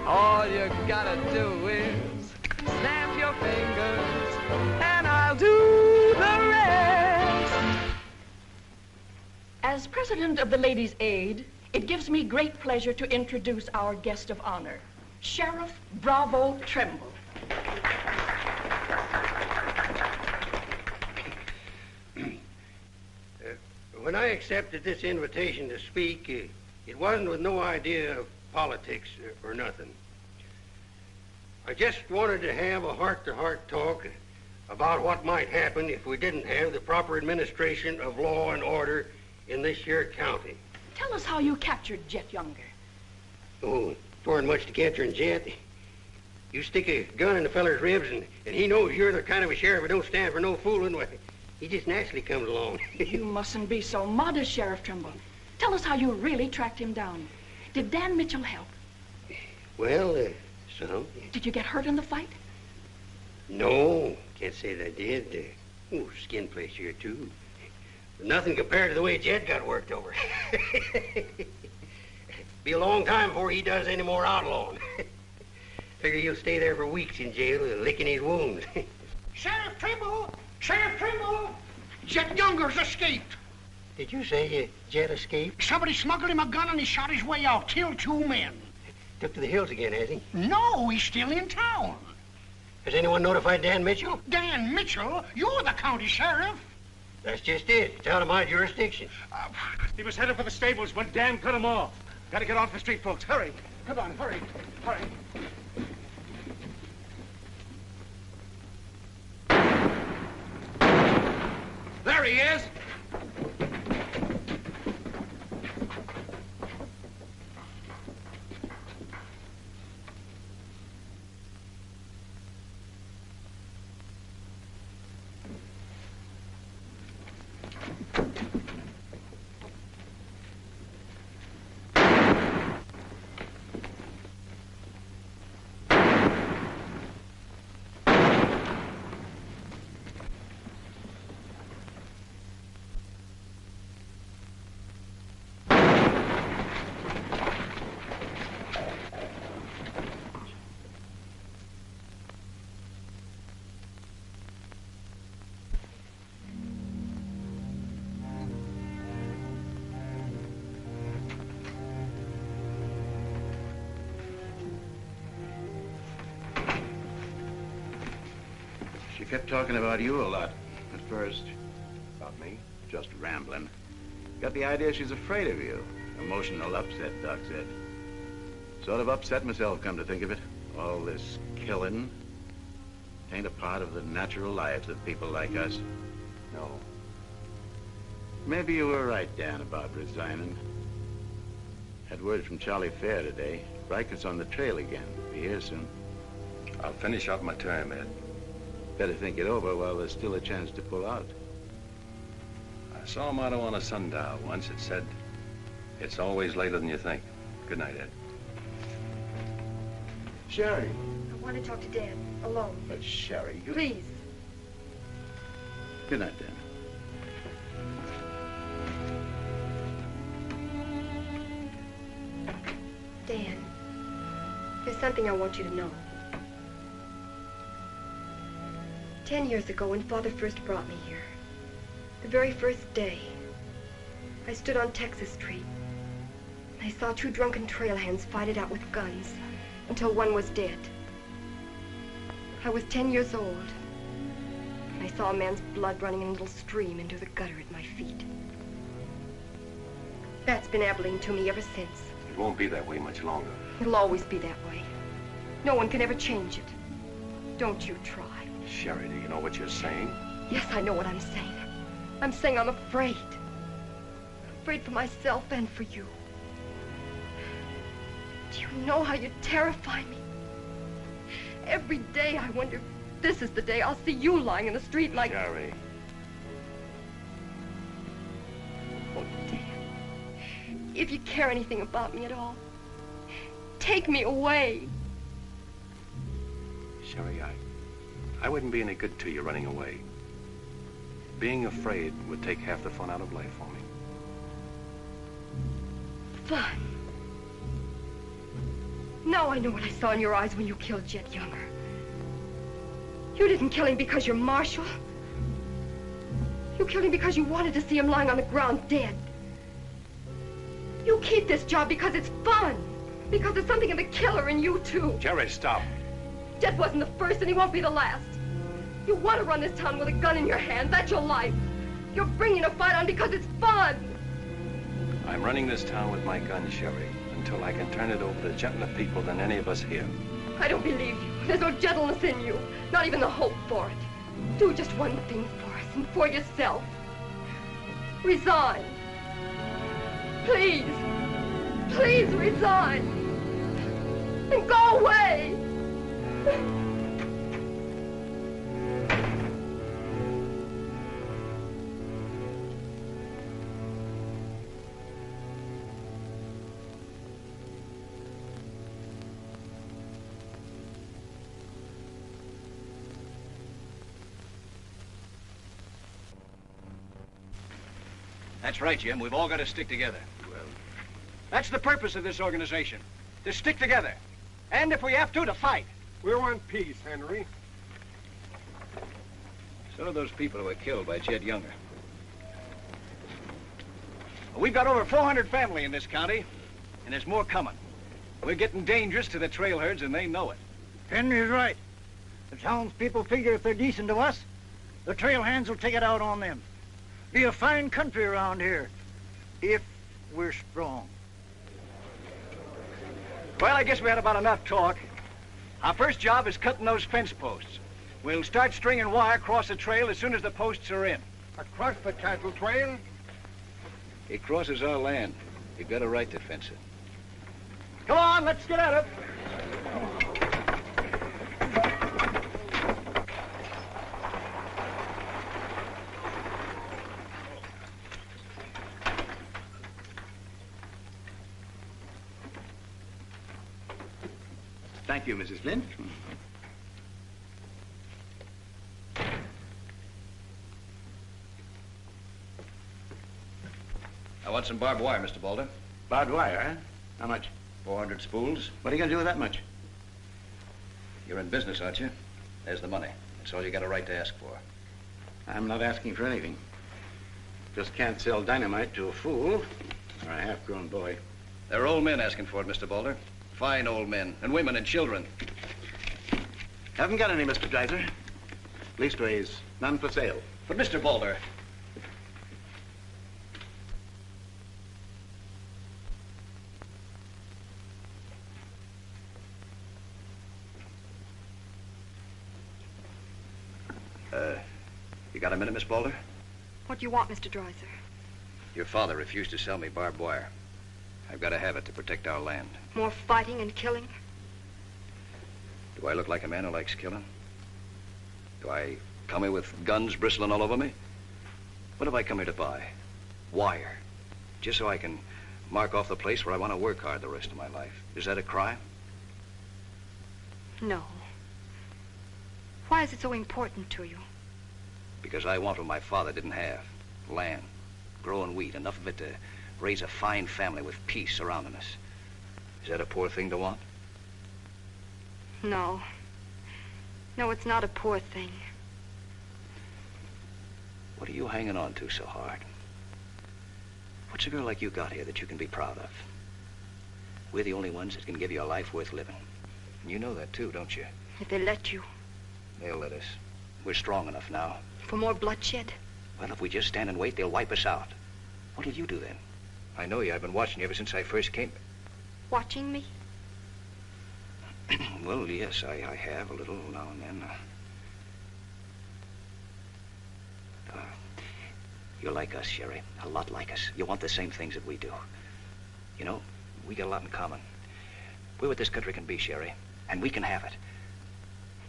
All you gotta do is snap your fingers and I'll do the rest. As president of the Ladies' Aid, it gives me great pleasure to introduce our guest of honor, Sheriff Bravo Trimble. When I accepted this invitation to speak, it wasn't with no idea of politics or nothing. I just wanted to have a heart-to-heart talk about what might happen if we didn't have the proper administration of law and order in this here county. Tell us how you captured Jet Younger. Oh, it weren't much to capturing Jet. You stick a gun in the feller's ribs and he knows you're the kind of a sheriff that don't stand for no fooling. Well, he just naturally comes along. You mustn't be so modest, Sheriff Trimble. Tell us how you really tracked him down. Did Dan Mitchell help? Well, some. Did you get hurt in the fight? No, can't say that I did. Skin place here, too. Nothing compared to the way Jed got worked over. Be a long time before he does any more outlawing. Figure he'll stay there for weeks in jail, licking his wounds. Sheriff Trimble, Sheriff Trimble, Jet Younger's escaped. Did you say Jet escaped? Somebody smuggled him a gun and he shot his way out, killed 2 men. Took to the hills again, has he? No, he's still in town. Has anyone notified Dan Mitchell? Dan Mitchell? You're the county sheriff. That's just it. It's out of my jurisdiction. He was headed for the stables when Dan cut him off. Gotta get off the street, folks. Hurry. Come on, hurry. Hurry. There he is. She kept talking about you a lot at first. About me? Just rambling. Got the idea she's afraid of you. Emotional upset, Doc said. Sort of upset myself, come to think of it. All this killing ain't a part of the natural lives of people like us. No. Maybe you were right, Dan, about resigning. Had word from Charlie Fair today. Riker's on the trail again. Be here soon. I'll finish out my term, Ed. Better think it over while there's still a chance to pull out. I saw a motto on a sundial once. It said, "It's always later than you think." Good night, Ed. Sherry. I want to talk to Dan, alone. But Sherry, you... Please. Good night, Dan. Dan, there's something I want you to know. 10 years ago, when Father first brought me here, the very first day, I stood on Texas Street, and I saw 2 drunken trail hands fight it out with guns until one was dead. I was 10 years old, and I saw a man's blood running in a little stream into the gutter at my feet. That's been Abilene to me ever since. It won't be that way much longer. It'll always be that way. No one can ever change it. Don't you try. Sherry, do you know what you're saying? Yes, I know what I'm saying. I'm saying I'm afraid. Afraid for myself and for you. Do you know how you terrify me? Every day I wonder if this is the day I'll see you lying in the street like... Sherry. Oh, Dan. If you care anything about me at all, take me away. Sherry, I wouldn't be any good to you running away. Being afraid would take half the fun out of life for me. Fun? Now I know what I saw in your eyes when you killed Jet Younger. You didn't kill him because you're Marshal. You killed him because you wanted to see him lying on the ground dead. You keep this job because it's fun. Because there's something of the killer in you, too. Jerry, stop. Jet wasn't the first, and he won't be the last. You want to run this town with a gun in your hand. That's your life. You're bringing a fight on because it's fun. I'm running this town with my gun, Sherry, until I can turn it over to gentler people than any of us here. I don't believe you. There's no gentleness in you. Not even the hope for it. Do just one thing for us and for yourself. Resign. Please. Please resign. And go away. That's right, Jim. We've all got to stick together. Well, that's the purpose of this organization. To stick together. And if we have to fight. We want peace, Henry. So do those people who were killed by Jed Younger. We've got over 400 family in this county, and there's more coming. We're getting dangerous to the trail herds, and they know it. Henry's right. The townspeople figure if they're decent to us, the trail hands will take it out on them. Be a fine country around here, if we're strong. Well, I guess we had about enough talk. Our first job is cutting those fence posts. We'll start stringing wire across the trail as soon as the posts are in. Across the cattle trail? It crosses our land. You've got a right to fence it. Come on, let's get at it. Thank you, Mrs. Flint. I want some barbed wire, Mr. Boulder. Barbed wire, huh? How much? 400 spools. What are you going to do with that much? You're in business, aren't you? There's the money. That's all you got a right to ask for. I'm not asking for anything. Just can't sell dynamite to a fool or a half-grown boy. There are old men asking for it, Mr. Boulder. Fine old men, and women and children. Haven't got any, Mr. Dreiser. Leastways, none for sale. But, Mr. Boulder... You got a minute, Miss Boulder? What do you want, Mr. Dreiser? Your father refused to sell me barbed wire. I've got to have it to protect our land. More fighting and killing? Do I look like a man who likes killing? Do I come here with guns bristling all over me? What have I come here to buy? Wire. Just so I can mark off the place where I want to work hard the rest of my life. Is that a crime? No. Why is it so important to you? Because I want what my father didn't have. Land. Growing wheat. Enough of it to raise a fine family with peace surrounding us. Is that a poor thing to want? No. No, it's not a poor thing. What are you hanging on to so hard? What's a girl like you got here that you can be proud of? We're the only ones that can give you a life worth living. And you know that too, don't you? If they let you. They'll let us. We're strong enough now. For more bloodshed? Well, if we just stand and wait, they'll wipe us out. What'll you do then? I know you. I've been watching you ever since I first came. Watching me? Well, yes, I have a little now and then. You're like us, Sherry. A lot like us. You want the same things that we do. You know, we got a lot in common. We're what this country can be, Sherry, and we can have it.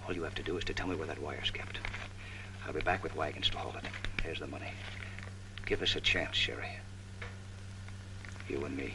All you have to do is to tell me where that wire's kept. I'll be back with wagons to haul it. Here's the money. Give us a chance, Sherry. You and me.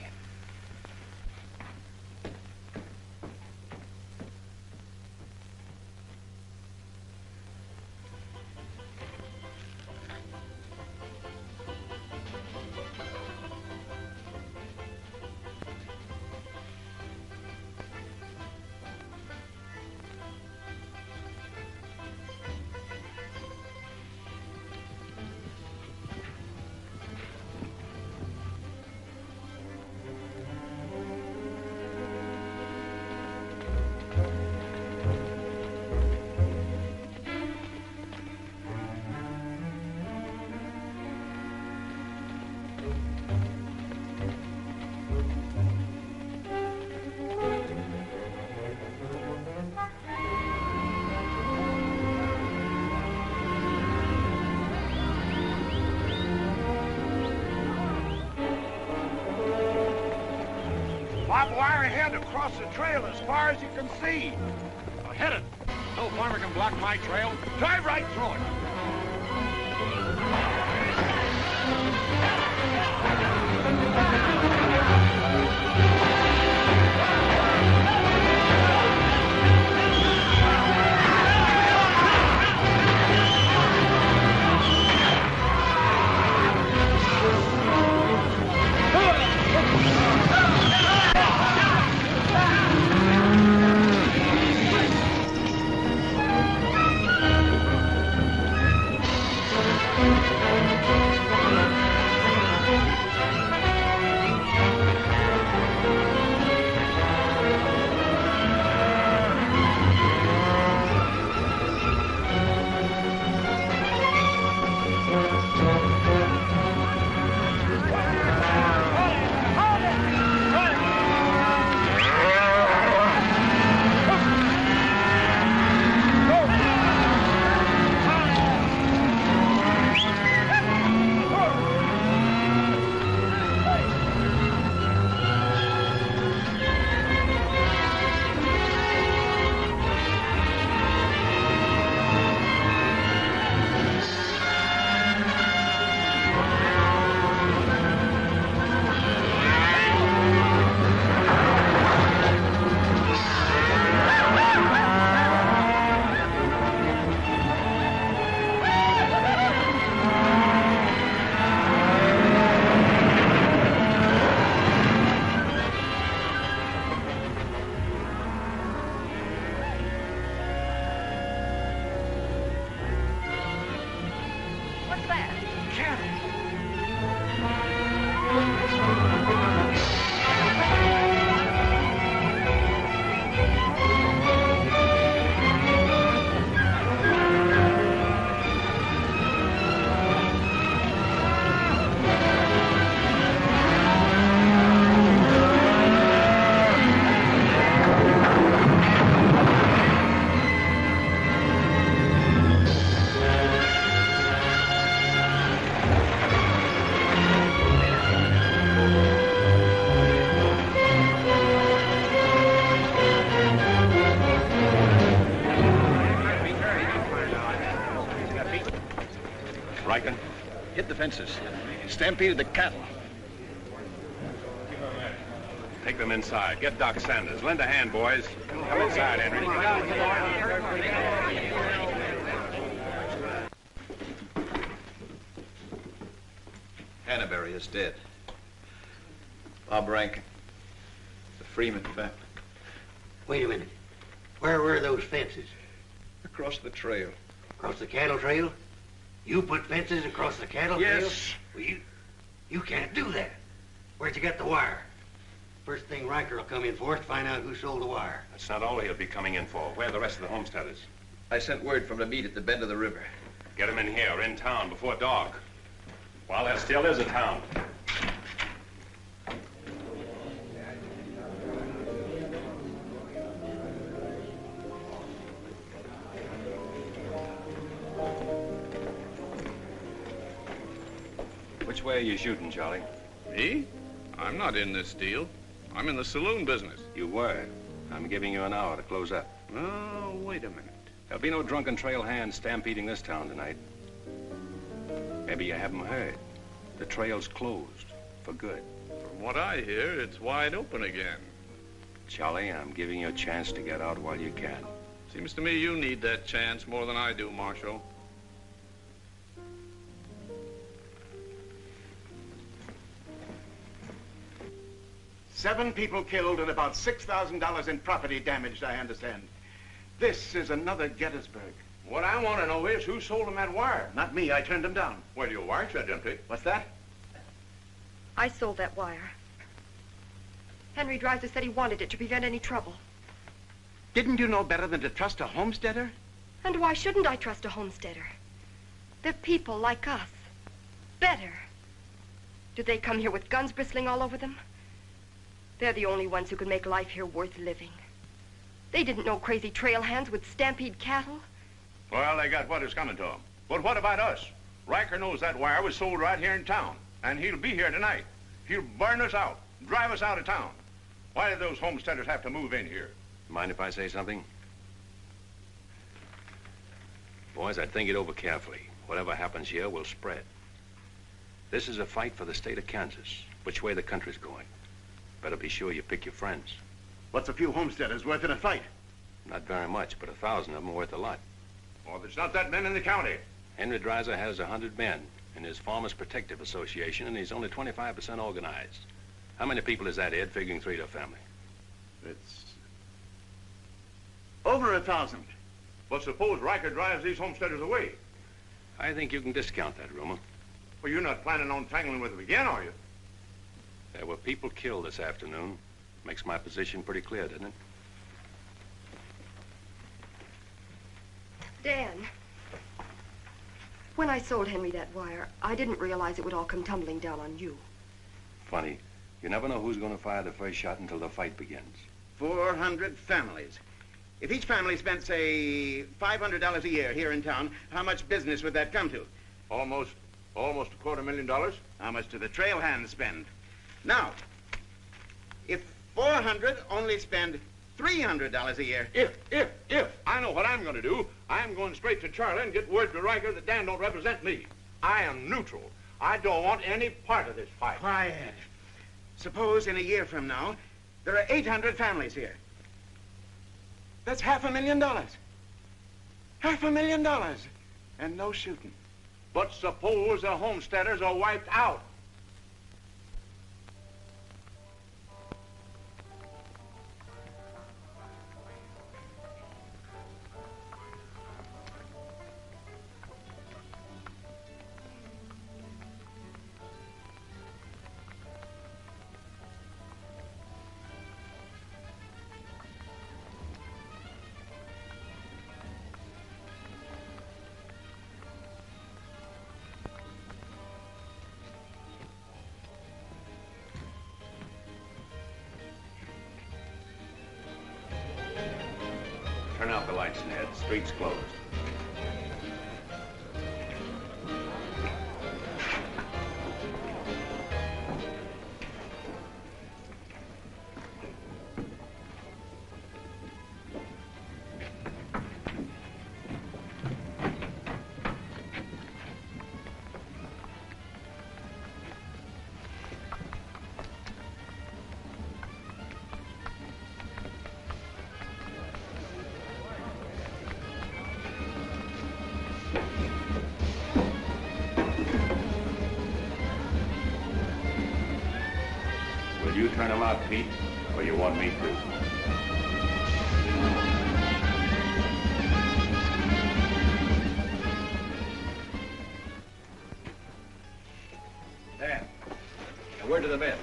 Barbed wire ahead across the trail as far as you can see. Now hit it. No farmer can block my trail. Drive right through it. stampeded the cattle. Take them inside. Get Doc Sanders. Lend a hand, boys. Come inside, Henry. Hannaberry is dead. Bob Rankin. The Freeman family. Wait a minute. Where were those fences? Across the trail. Across the cattle trail? You put fences across the cattle trail? Yes. Well, you can't do that. Where'd you get the wire? First thing Riker will come in for is to find out who sold the wire. That's not all he'll be coming in for. Where are the rest of the homesteaders? I sent word from the meet at the bend of the river. Get them in here, in town, before dark. While there still is a town. Which way are you shooting, Charlie? Me? I'm not in this deal. I'm in the saloon business. You were. I'm giving you an hour to close up. Oh, wait a minute. There'll be no drunken trail hands stampeding this town tonight. Maybe you haven't heard. The trail's closed for good. From what I hear, it's wide open again. Charlie, I'm giving you a chance to get out while you can. Seems to me you need that chance more than I do, Marshal. Seven people killed and about $6,000 in property damaged, I understand. This is another Gettysburg. What I want to know is who sold him that wire? Not me, I turned him down. Well, your wire shed empty. What's that? I sold that wire. Henry Dreiser said he wanted it to prevent any trouble. Didn't you know better than to trust a homesteader? And why shouldn't I trust a homesteader? They're people like us. Better. Do they come here with guns bristling all over them? They're the only ones who can make life here worth living. They didn't know crazy trail hands would stampede cattle. Well, they got what is coming to them. But what about us? Riker knows that wire was sold right here in town, and he'll be here tonight. He'll burn us out, drive us out of town. Why did those homesteaders have to move in here? Mind if I say something? Boys, I'd think it over carefully. Whatever happens here will spread. This is a fight for the state of Kansas, which way the country's going. Better be sure you pick your friends. What's a few homesteaders worth in a fight? Not very much, but 1,000 of them are worth a lot. Well, there's not that many in the county. Henry Dreiser has 100 men in his Farmers Protective Association, and he's only 25% organized. How many people is that, Ed, figuring 3 to a family? It's over 1,000. But suppose Riker drives these homesteaders away. I think you can discount that rumor. Well, you're not planning on tangling with them again, are you? There were people killed this afternoon. Makes my position pretty clear, doesn't it? Dan, when I sold Henry that wire, I didn't realize it would all come tumbling down on you. Funny. You never know who's going to fire the first shot until the fight begins. 400 families. If each family spent, say, $500 a year here in town, how much business would that come to? Almost $250,000. How much do the trail hands spend? Now, if 400 only spend $300 a year. If. I know what I'm going to do. I'm going straight to Charlie and get word to Riker that Dan don't represent me. I am neutral. I don't want any part of this fight. Quiet. Suppose in a year from now, there are 800 families here. That's $500,000. $500,000. And no shooting. But suppose the homesteaders are wiped out. Turn out the lights, Ned. Street's closed. Will you turn him out, Pete, or you want me to? Dan, a word to the men.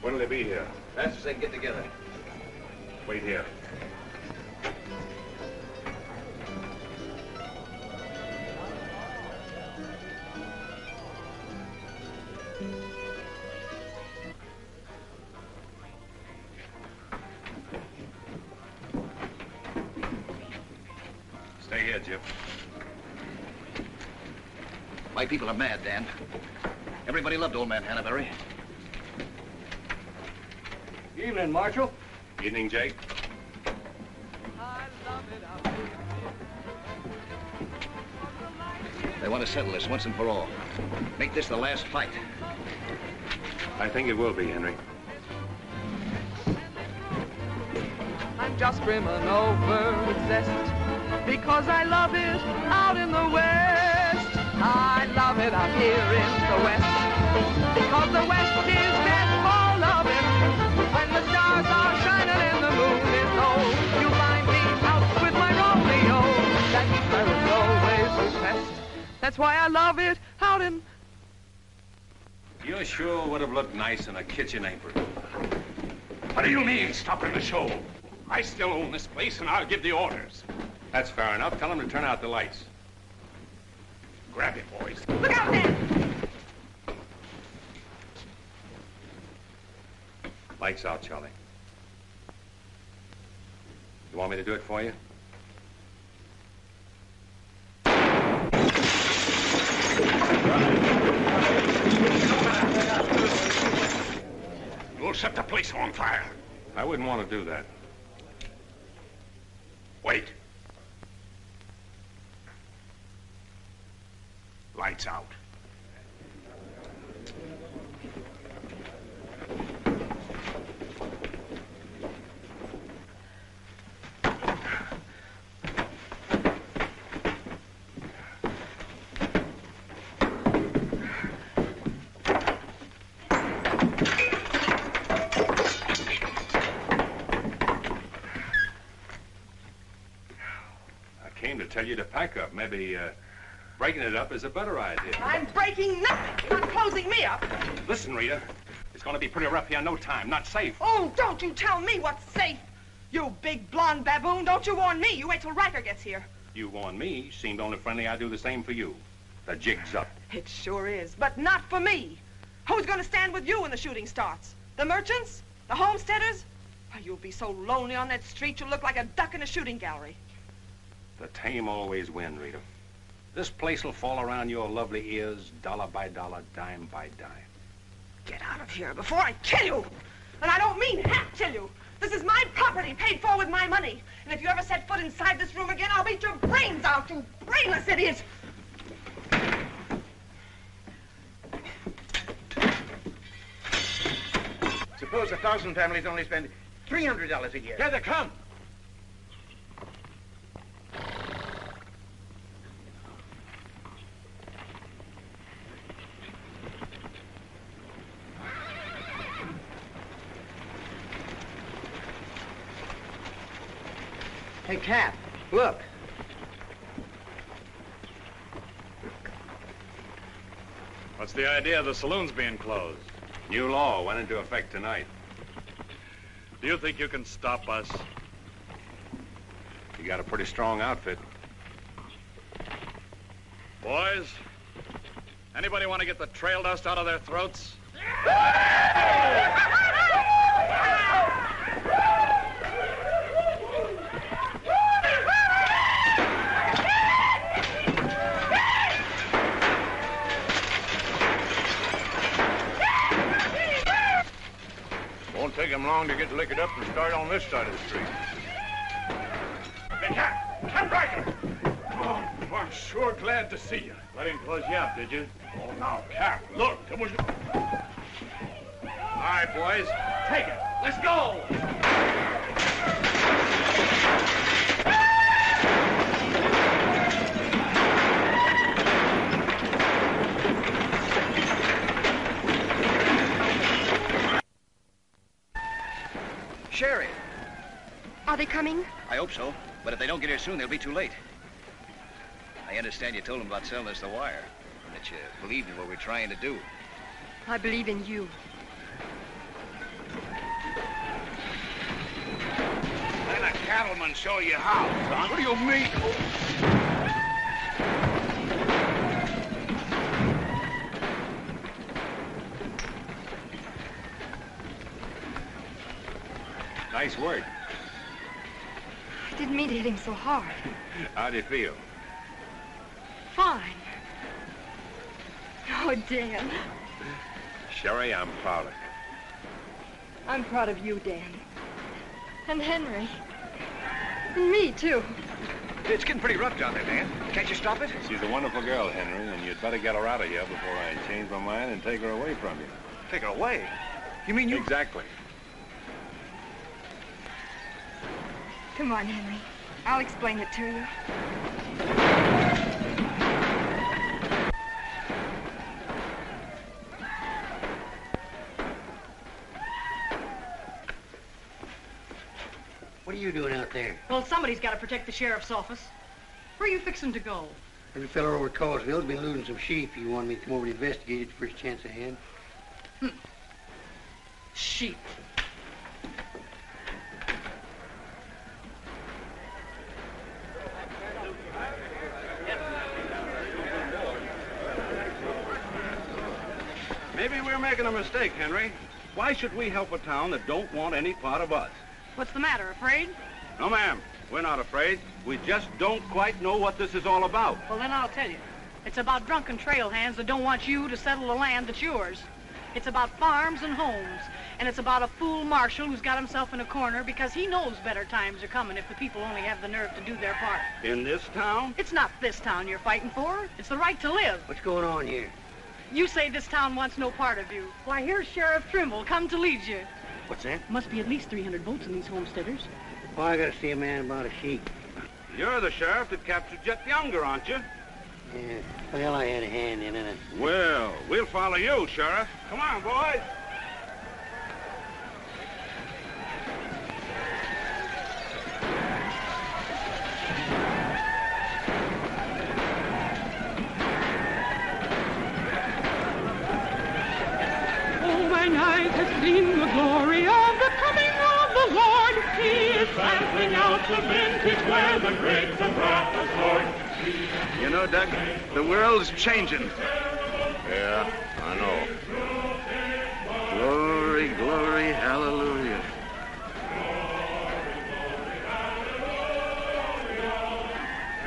When'll they be here? Fast as they can get together. Wait here. Stay here, Jip. My people are mad, Dan. Everybody loved old man Hannaberry. Evening, Marshal. Evening, Jake. They want to settle this once and for all. Make this the last fight. I think it will be, Henry. I'm just brimming over with zest because I love it out in the West. I love it out here in the West because the West is meant for loving. When the stars are shining and the moon is low, you'll find me out with my Romeo. That's where it's always best. That's why I love it out in... You sure would have looked nice in a kitchen apron. What do you mean, stopping the show? I still own this place, and I'll give the orders. That's fair enough. Tell them to turn out the lights. Grab it, boys. Look out there! Lights out, Charlie. You want me to do it for you? You'll set the place on fire. I wouldn't want to do that. Wait. Lights out. Tell you to pack up. Maybe breaking it up is a better idea. I'm breaking nothing. You're not closing me up. Listen, Rita. It's going to be pretty rough here in no time. Not safe. Oh, don't you tell me what's safe. You big blonde baboon. Don't you warn me. You wait till Riker gets here. You warn me. Seemed only friendly I'd do the same for you. The jig's up. It sure is, but not for me. Who's going to stand with you when the shooting starts? The merchants? The homesteaders? Why, you'll be so lonely on that street you'll look like a duck in a shooting gallery. The tame always win, Rita. This place will fall around your lovely ears, dollar by dollar, dime by dime. Get out of here before I kill you! And I don't mean half kill you. This is my property, paid for with my money. And if you ever set foot inside this room again, I'll beat your brains out, you brainless idiot! Suppose 1,000 families only spend $300 a year. Here they come. Hey, Cap, look. What's the idea of the saloons being closed? New law went into effect tonight. Do you think you can stop us? You got a pretty strong outfit. Boys, anybody want to get the trail dust out of their throats? Won't take him long to get liquored up and start on this side of the street. Hey, Cap Riker! Oh, I'm sure glad to see you. Let him close you up, did you? Oh, now, Cap, look, there was... All right, boys. Take it. Let's go! Sherry. Are they coming? I hope so. But if they don't get here soon, they'll be too late. I understand you told them about selling us the wire. And that you believed in what we're trying to do. I believe in you. Let a cattleman show you how, son. What do you mean? Nice work. I didn't mean to hit him so hard. How do you feel? Fine. Oh, Dan. Sherry, I'm proud of you. I'm proud of you, Dan. And Henry. And me, too. It's getting pretty rough down there, Dan. Can't you stop it? She's a wonderful girl, Henry, and you'd better get her out of here before I change my mind and take her away from you. Take her away? You mean you... Exactly. Come on, Henry. I'll explain it to you. What are you doing out there? Well, somebody's got to protect the sheriff's office. Where are you fixing to go? Every fellow over at Callsville's been losing some sheep. You wanted me to come over to investigate it the first chance I had. Sheep. Maybe we're making a mistake, Henry. Why should we help a town that don't want any part of us? What's the matter, afraid? No, ma'am. We're not afraid. We just don't quite know what this is all about. Well, then I'll tell you. It's about drunken trail hands that don't want you to settle the land that's yours. It's about farms and homes. And it's about a fool marshal who's got himself in a corner because he knows better times are coming if the people only have the nerve to do their part. In this town? It's not this town you're fighting for. It's the right to live. What's going on here? You say this town wants no part of you. Why, here's Sheriff Trimble come to lead you. What's that? Must be at least 300 votes in these homesteaders. Well, I gotta see a man about a sheep. You're the sheriff that captured Jet Younger, aren't you? Yeah. Well, I had a hand in it. Well, we'll follow you, Sheriff. Come on, boys. Oh, mine eyes have seen the glory of the coming of the Lord. He is sampling out the vintage where the grapes of wrath are stored. You know, Doug, the world's changing. Yeah, I know. Glory, glory, hallelujah.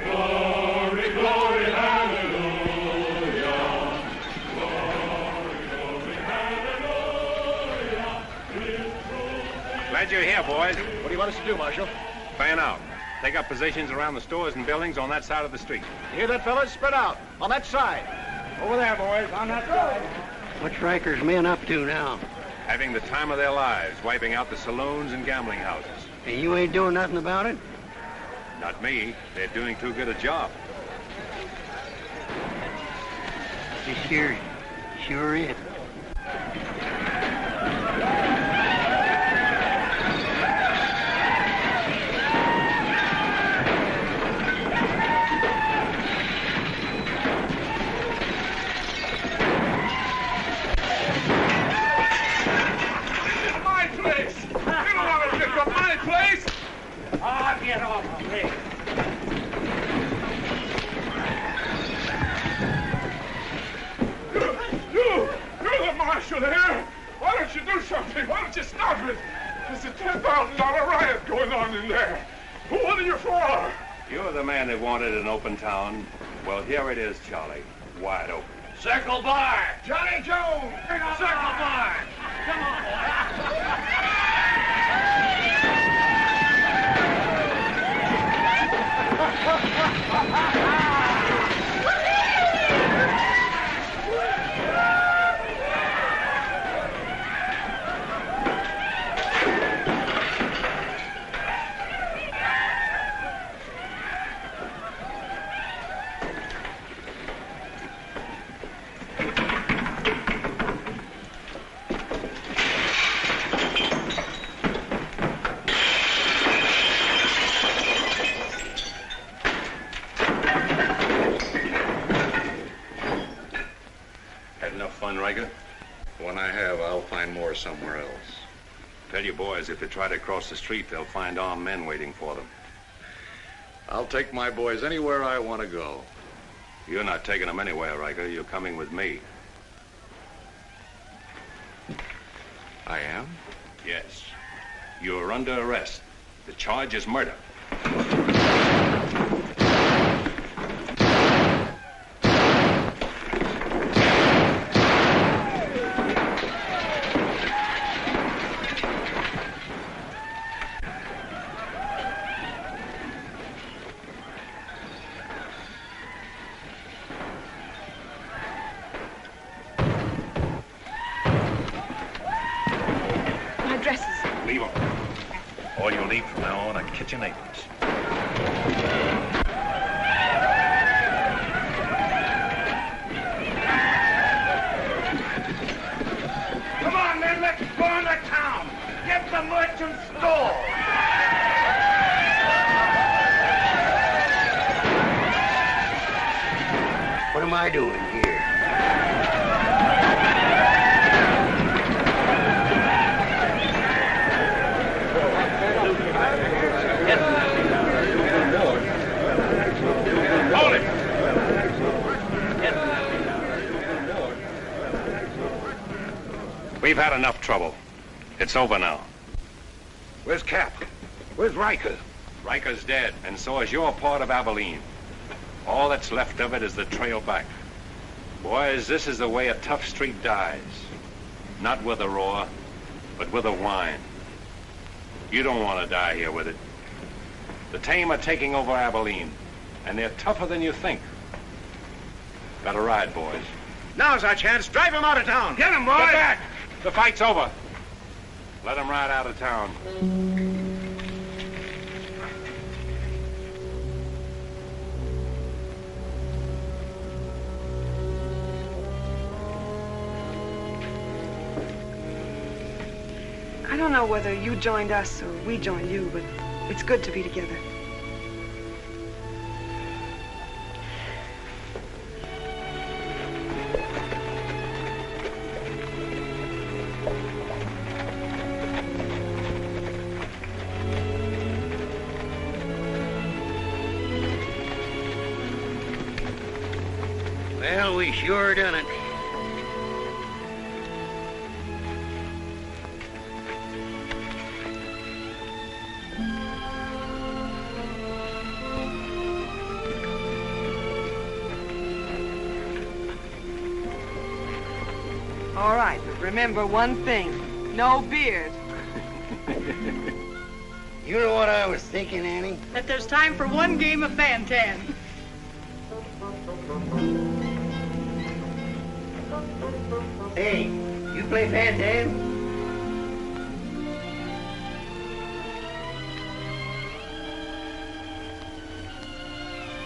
Glory, glory, hallelujah. Glory, hallelujah. Glad you're here, boys. What do you want us to do, Marshal? Fan out. Take up positions around the stores and buildings on that side of the street. You hear that, fellas? Spread out. On that side. Over there, boys, on that side. What's Riker's men up to now? Having the time of their lives, wiping out the saloons and gambling houses. And you ain't doing nothing about it? Not me. They're doing too good a job. This here sure is. Get off of me. You're the marshal here. Why don't you do something? Why don't you stop it? There's a $10,000 riot going on in there. What are you for? You're the man that wanted an open town. Well, here it is, Charlie. Wide open. Circle Bar. Johnny Jones. Circle Bar. Come on, When I have, I'll find more somewhere else. Tell you boys, if they try to cross the street, they'll find armed men waiting for them. I'll take my boys anywhere I want to go. You're not taking them anywhere, Riker. You're coming with me. I am? Yes. You're under arrest. The charge is murder. My dresses. Leave them. All you'll need from now on are kitchen aprons. Come on, men, let's go into town. Get the merchant store. What am I doing here? Hold it! We've had enough trouble. It's over now. Where's Cap? Where's Riker? Riker's dead, and so is your part of Abilene. All that's left of it is the trail back. Boys, this is the way a tough street dies. Not with a roar, but with a whine. You don't want to die here with it. The tame are taking over Abilene, and they're tougher than you think. Got a ride, boys. Now's our chance. Drive him out of town. Get him, boys! Get back! The fight's over. Let him ride out of town. I don't know whether you joined us or we joined you, but it's good to be together. Well, we sure done it. All right, but remember one thing. No beard. You know what I was thinking, Annie? That there's time for one game of Fan-Tan. Hey, you play Fan-Tan?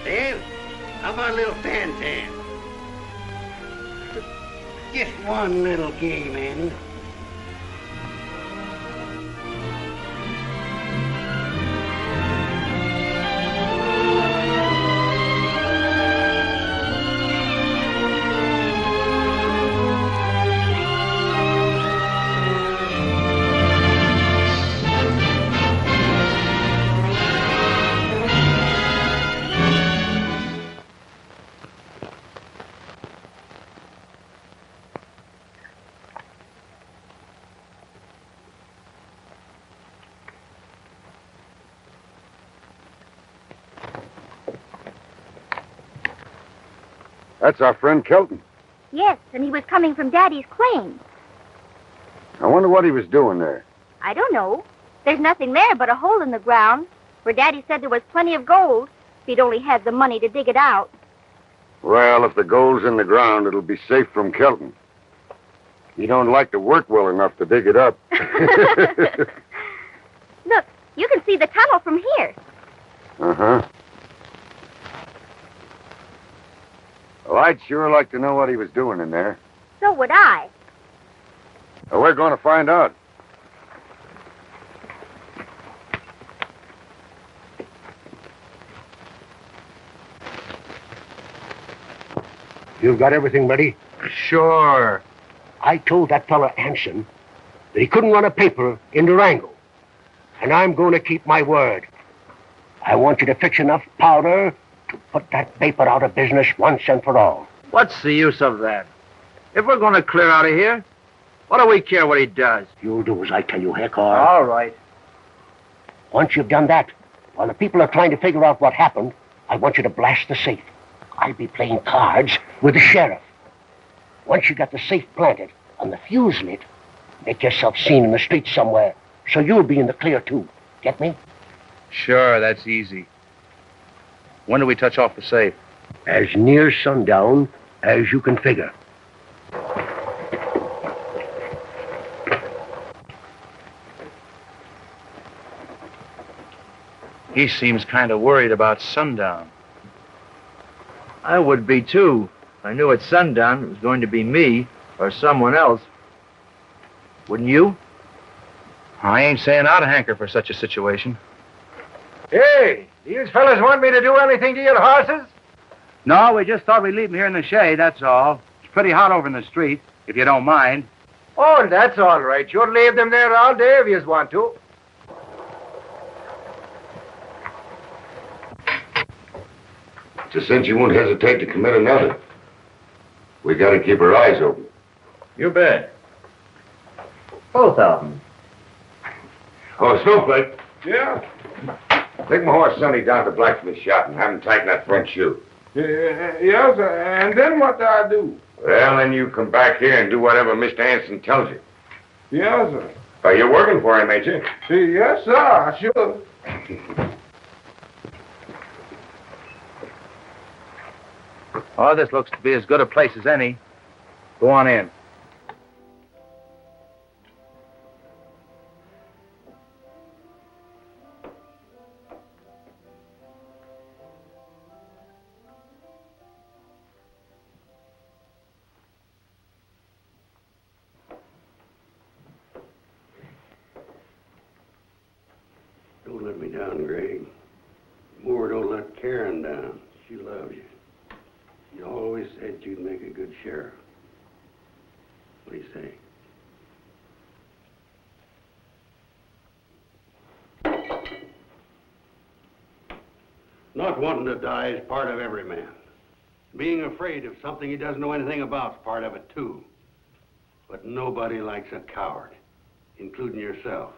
Dan, how about a little Fan-Tan? Just one little game, Annie. That's our friend Kelton. Yes, and he was coming from Daddy's claim. I wonder what he was doing there. I don't know. There's nothing there but a hole in the ground where Daddy said there was plenty of gold if he'd only had the money to dig it out. Well, if the gold's in the ground, it'll be safe from Kelton. He don't like to work well enough to dig it up. Look, you can see the tunnel from here. Uh-huh. Well, I'd sure like to know what he was doing in there. So would I. Well, we're going to find out. You've got everything ready? Sure. I told that fella Hanson that he couldn't run a paper in Durango. And I'm going to keep my word. I want you to fix enough powder to put that paper out of business once and for all. What's the use of that? If we're going to clear out of here, what do we care what he does? You'll do as I tell you, Hector. All right. Once you've done that, while the people are trying to figure out what happened, I want you to blast the safe. I'll be playing cards with the sheriff. Once you got the safe planted and the fuse lit, make yourself seen in the street somewhere, so you'll be in the clear, too. Get me? Sure, that's easy. When do we touch off the safe? As near sundown as you can figure. He seems kind of worried about sundown. I would be, too. If I knew at sundown it was going to be me or someone else. Wouldn't you? I ain't saying I'd hanker for such a situation. Hey, do you fellas want me to do anything to your horses? No, we just thought we'd leave them here in the shade, that's all. It's pretty hot over in the street, if you don't mind. Oh, that's all right. You'll leave them there all day if you want to. It's a cinch you won't hesitate to commit another. We gotta keep our eyes open. You bet. Both of them. Oh, Snowflake, Yeah? take my horse Sonny down to the blacksmith shop and have him tighten that front shoe. Yes, and then what do I do? Well, then you come back here and do whatever Mr. Hanson tells you. Yes, sir. You're working for him, ain't you? Yes, sir, I sure. Oh, this looks to be as good a place as any. Go on in. Don't let me down, Greg. More don't let Karen down. She loves you. You always said you'd make a good sheriff. What do you say? Not wanting to die is part of every man. Being afraid of something he doesn't know anything about is part of it, too. But nobody likes a coward, including yourself.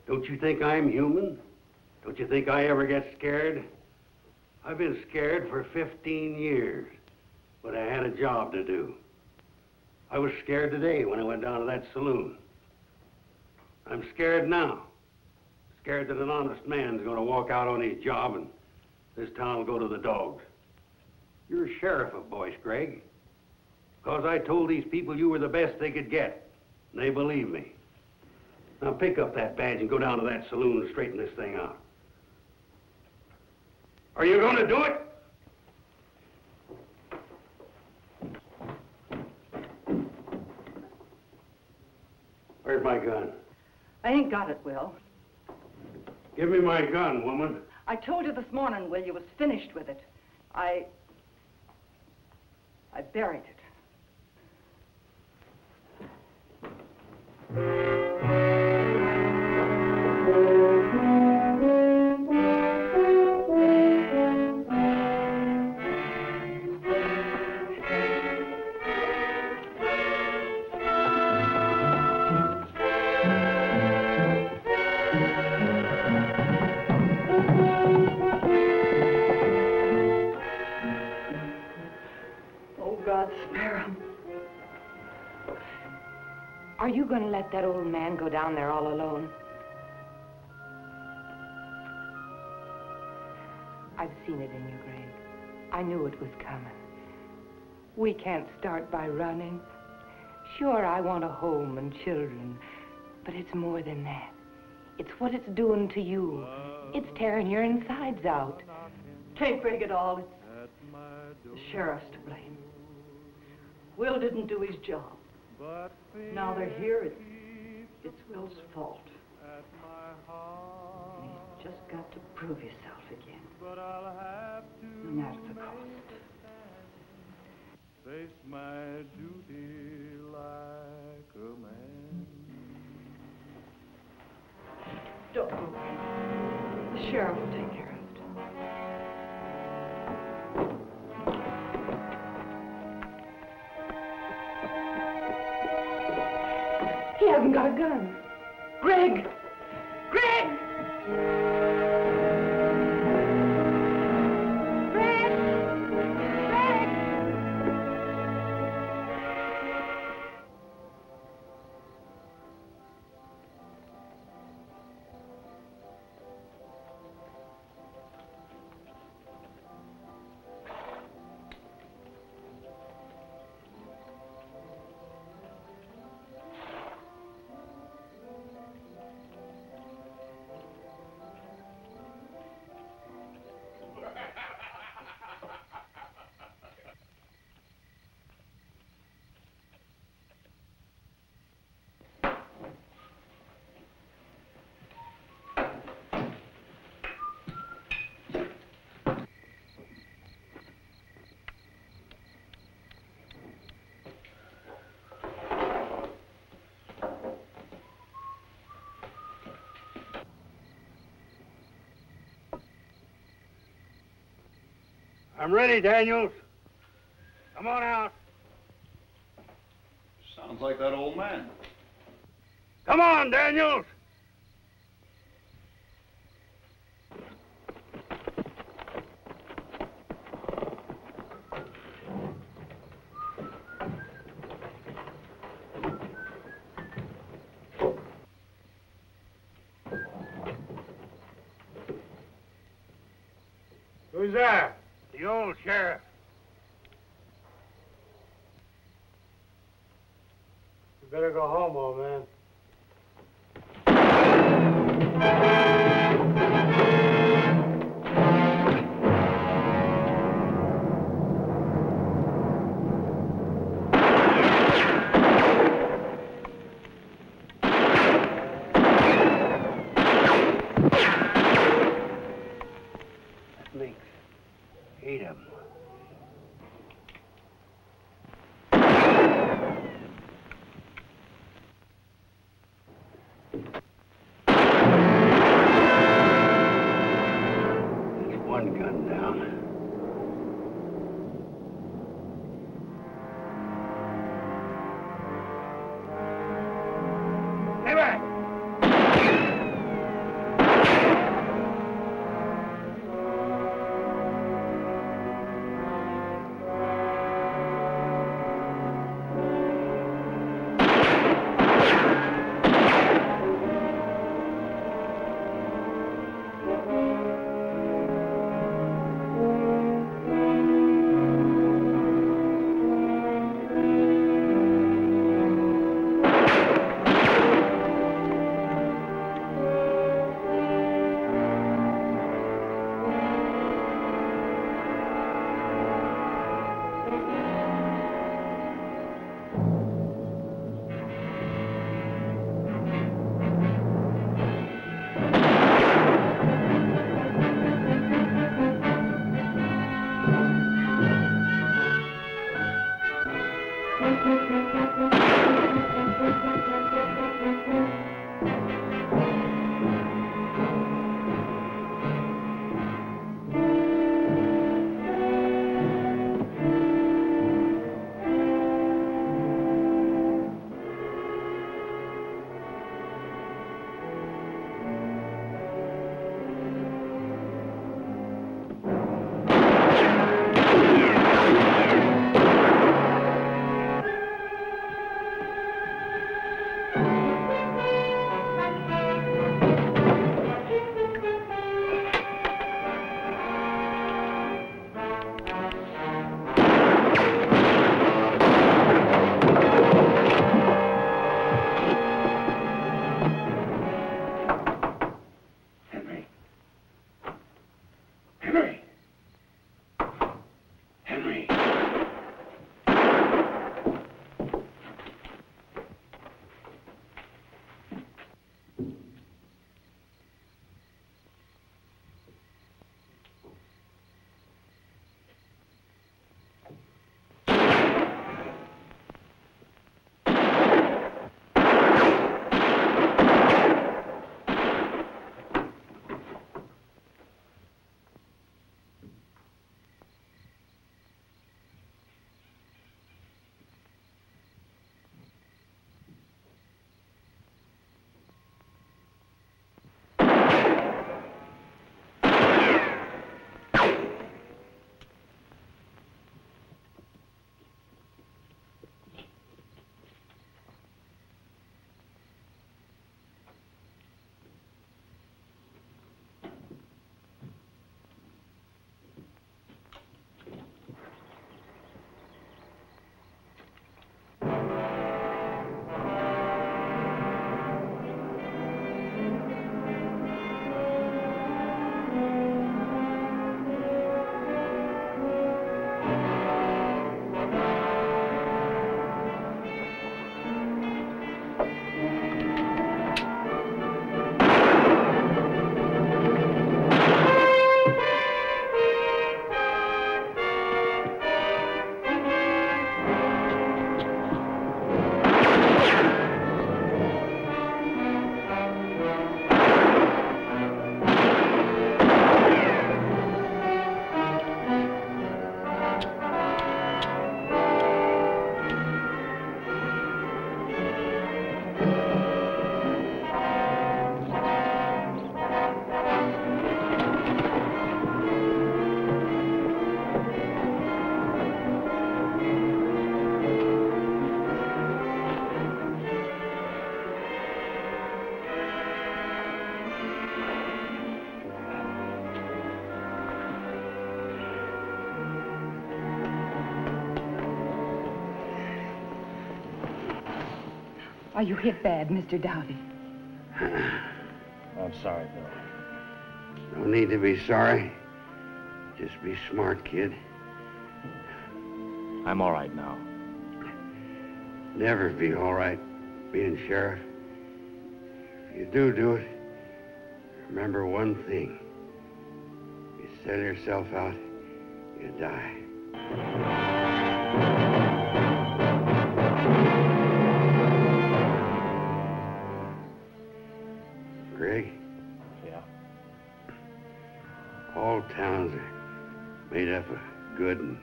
Don't you think I'm human? Don't you think I ever get scared? I've been scared for 15 years, but I had a job to do. I was scared today when I went down to that saloon. I'm scared now. Scared that an honest man's going to walk out on his job and this town will go to the dogs. You're sheriff of Boyce, Greg. Because I told these people you were the best they could get, and they believe me. Now pick up that badge and go down to that saloon and straighten this thing out. Are you going to do it? Where's my gun? I ain't got it, Will. Give me my gun, woman. I told you this morning, Will, you was finished with it. I buried it. Are you going to let that old man go down there all alone? I've seen it in you, Greg. I knew it was coming. We can't start by running. Sure, I want a home and children, but it's more than that. It's what it's doing to you. It's tearing your insides out. Can't break it all. It's the sheriff's to blame. Will didn't do his job. Now they're here, it's Will's fault. He's just got to prove himself again. No matter the cost. face my duty like a man. Don't move. The sheriff will take care of it. He hasn't got a gun. Greg! Greg! I'm ready, Daniels. Come on out. Sounds like that old man. Come on, Daniels. Who's there? The old sheriff. You better go home, old man. That makes 8 of them. There's one gun down. Stay back! Are you hit bad, Mr. Dowdy? I'm sorry, Bill. No need to be sorry. Just be smart, kid. I'm all right now. Never be all right being sheriff. If you do it, remember one thing. You sell yourself out, you die. Greg? Yeah? All towns are made up of good and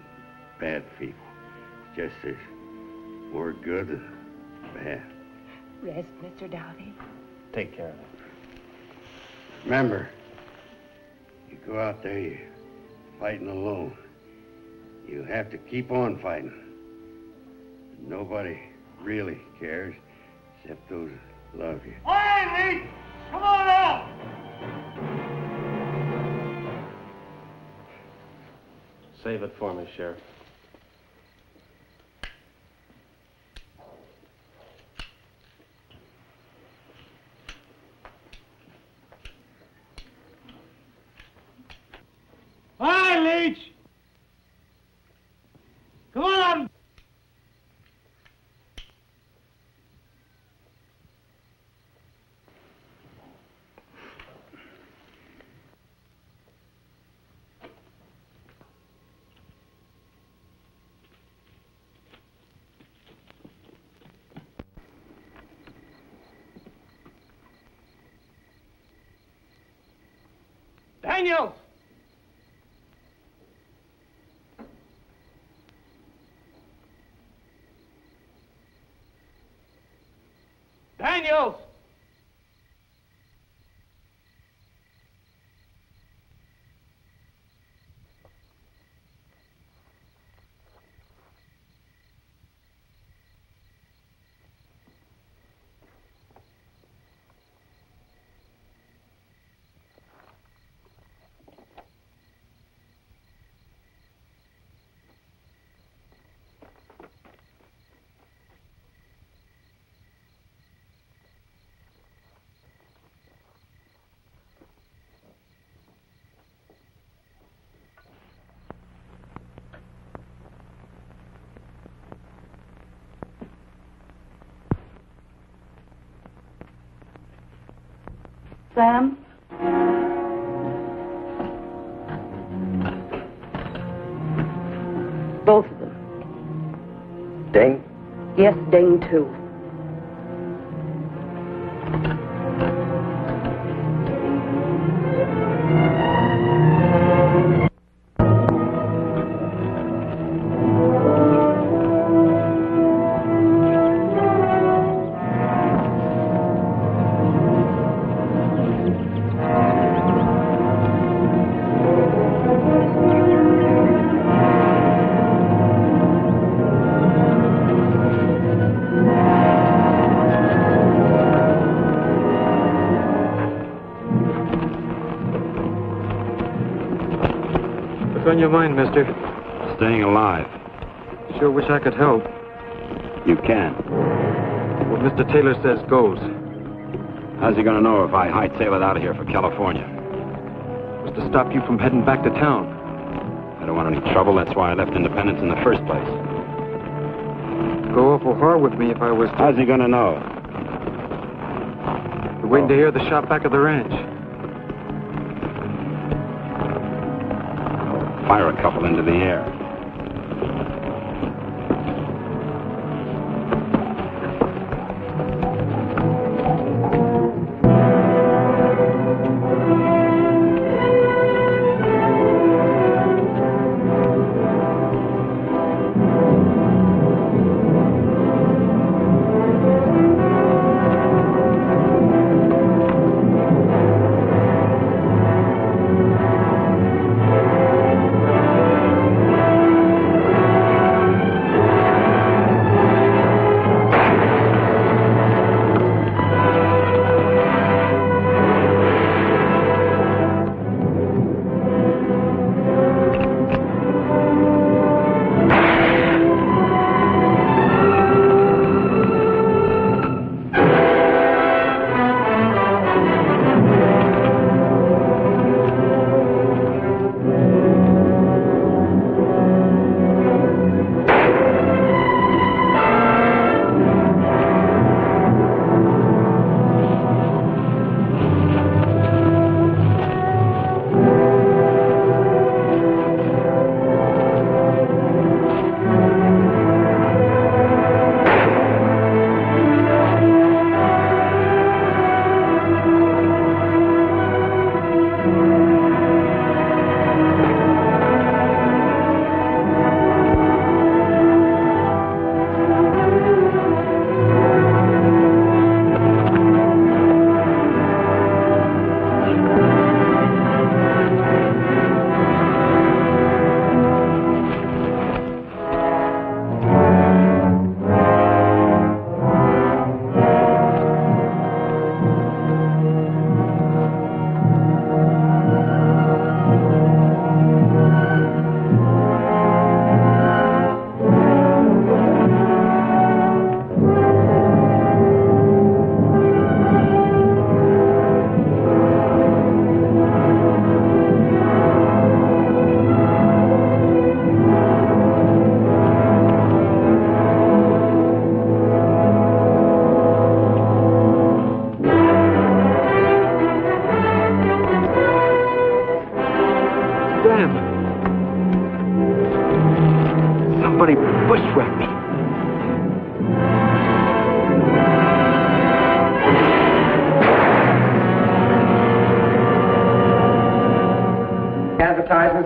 bad people. It's just there's more good than bad. Rest, Mr. Dowdy. Take care of it. Remember, you go out there, you're fighting alone. You have to keep on fighting. Nobody really cares except those that love you. Hey, Lee! Come on out! Save it for me, Sheriff. Hi, Leach! Come on! Daniel! Daniel! Sam? Both of them. Dane? Yes, Dane, too. What's on your mind, mister? Staying alive. Sure wish I could help. You can. What Mr. Taylor says goes. How's he gonna know if I hightail it out of here for California? Was to stop you from heading back to town. I don't want any trouble. That's why I left Independence in the first place. Go awful hard with me if I was to... How's he gonna know? You're waiting to hear the shot back of the ranch. Fire a couple into the air.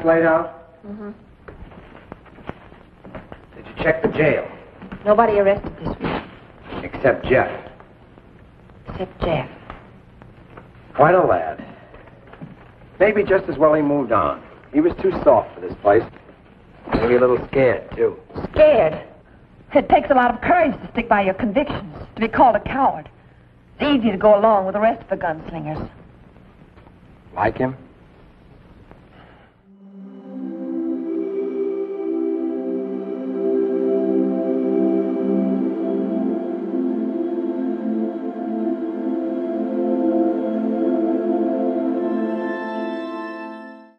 just laid out? Mm-hmm. Did you check the jail? Nobody arrested this week. Except Jeff. Except Jeff. Quite a lad. Maybe just as well he moved on. He was too soft for this place. Maybe a little scared, too. Scared? It takes a lot of courage to stick by your convictions, to be called a coward. It's easy to go along with the rest of the gunslingers. Like him?